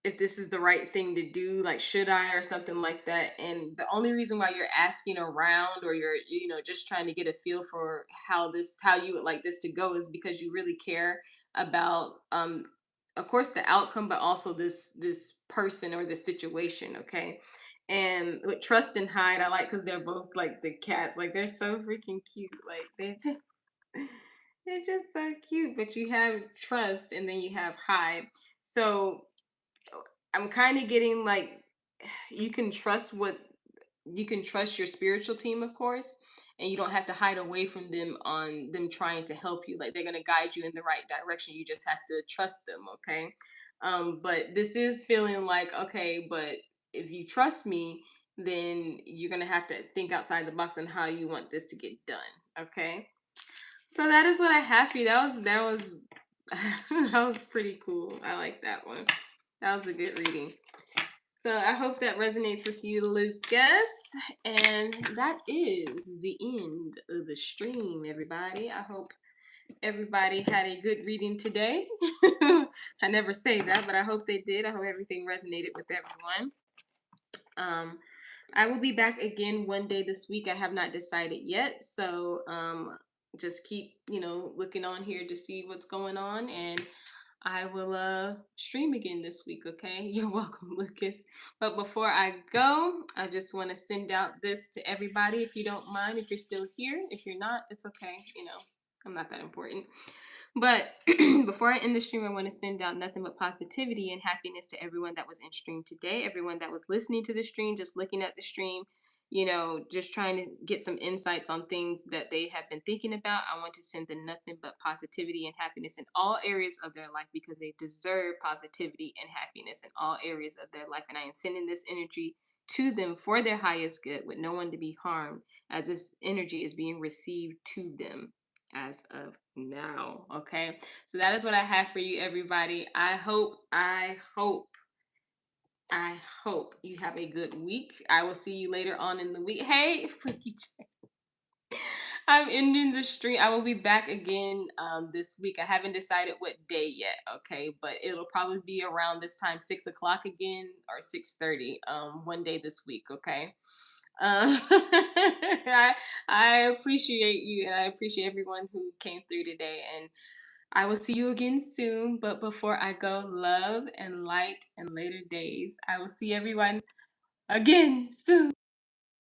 if this is the right thing to do, like should I or something like that. And the only reason why you're asking around, or you're just trying to get a feel for how you would like this to go, is because you really care about of course the outcome, but also this person or this situation, okay? And with trust and hide, I like because they're both like the cats, like they're so freaking cute, like they're just so cute. But you have trust and then you have hide. So I'm kind of getting like you can trust your spiritual team, of course, and you don't have to hide away from them on them trying to help you. Like they're gonna guide you in the right direction. You just have to trust them, okay? But this is feeling like, okay, but if you trust me, then you're gonna have to think outside the box on how you want this to get done, okay? So that is what I have for you. That was that was pretty cool. I like that one. That was a good reading. So I hope that resonates with you, Lucas. And that is the end of the stream, everybody. I hope everybody had a good reading today. I never say that, but I hope they did. I hope everything resonated with everyone. Um, I will be back again one day this week. I have not decided yet. So just keep, looking on here to see what's going on. And I will stream again this week, okay? You're welcome, Lucas. But before I go, I just want to send out this to everybody if you don't mind, if you're still here. If you're not, it's okay. I'm not that important. But before I end the stream, I want to send out nothing but positivity and happiness to everyone that was in stream today, everyone that was listening to the stream, just looking at the stream, just trying to get some insights on things that they have been thinking about. I want to send them nothing but positivity and happiness in all areas of their life because they deserve positivity and happiness in all areas of their life. And I am sending this energy to them for their highest good with no one to be harmed as this energy is being received to them as of now. Okay, so that is what I have for you, everybody. I hope you have a good week. I will see you later on in the week. Hey, freaky J. I'm ending the stream. I will be back again this week. I haven't decided what day yet, okay, but it'll probably be around this time, 6 o'clock again or 6:30. One day this week, okay. I appreciate you and I appreciate everyone who came through today. And I will see you again soon. But before I go, love and light and later days. I will see everyone again soon.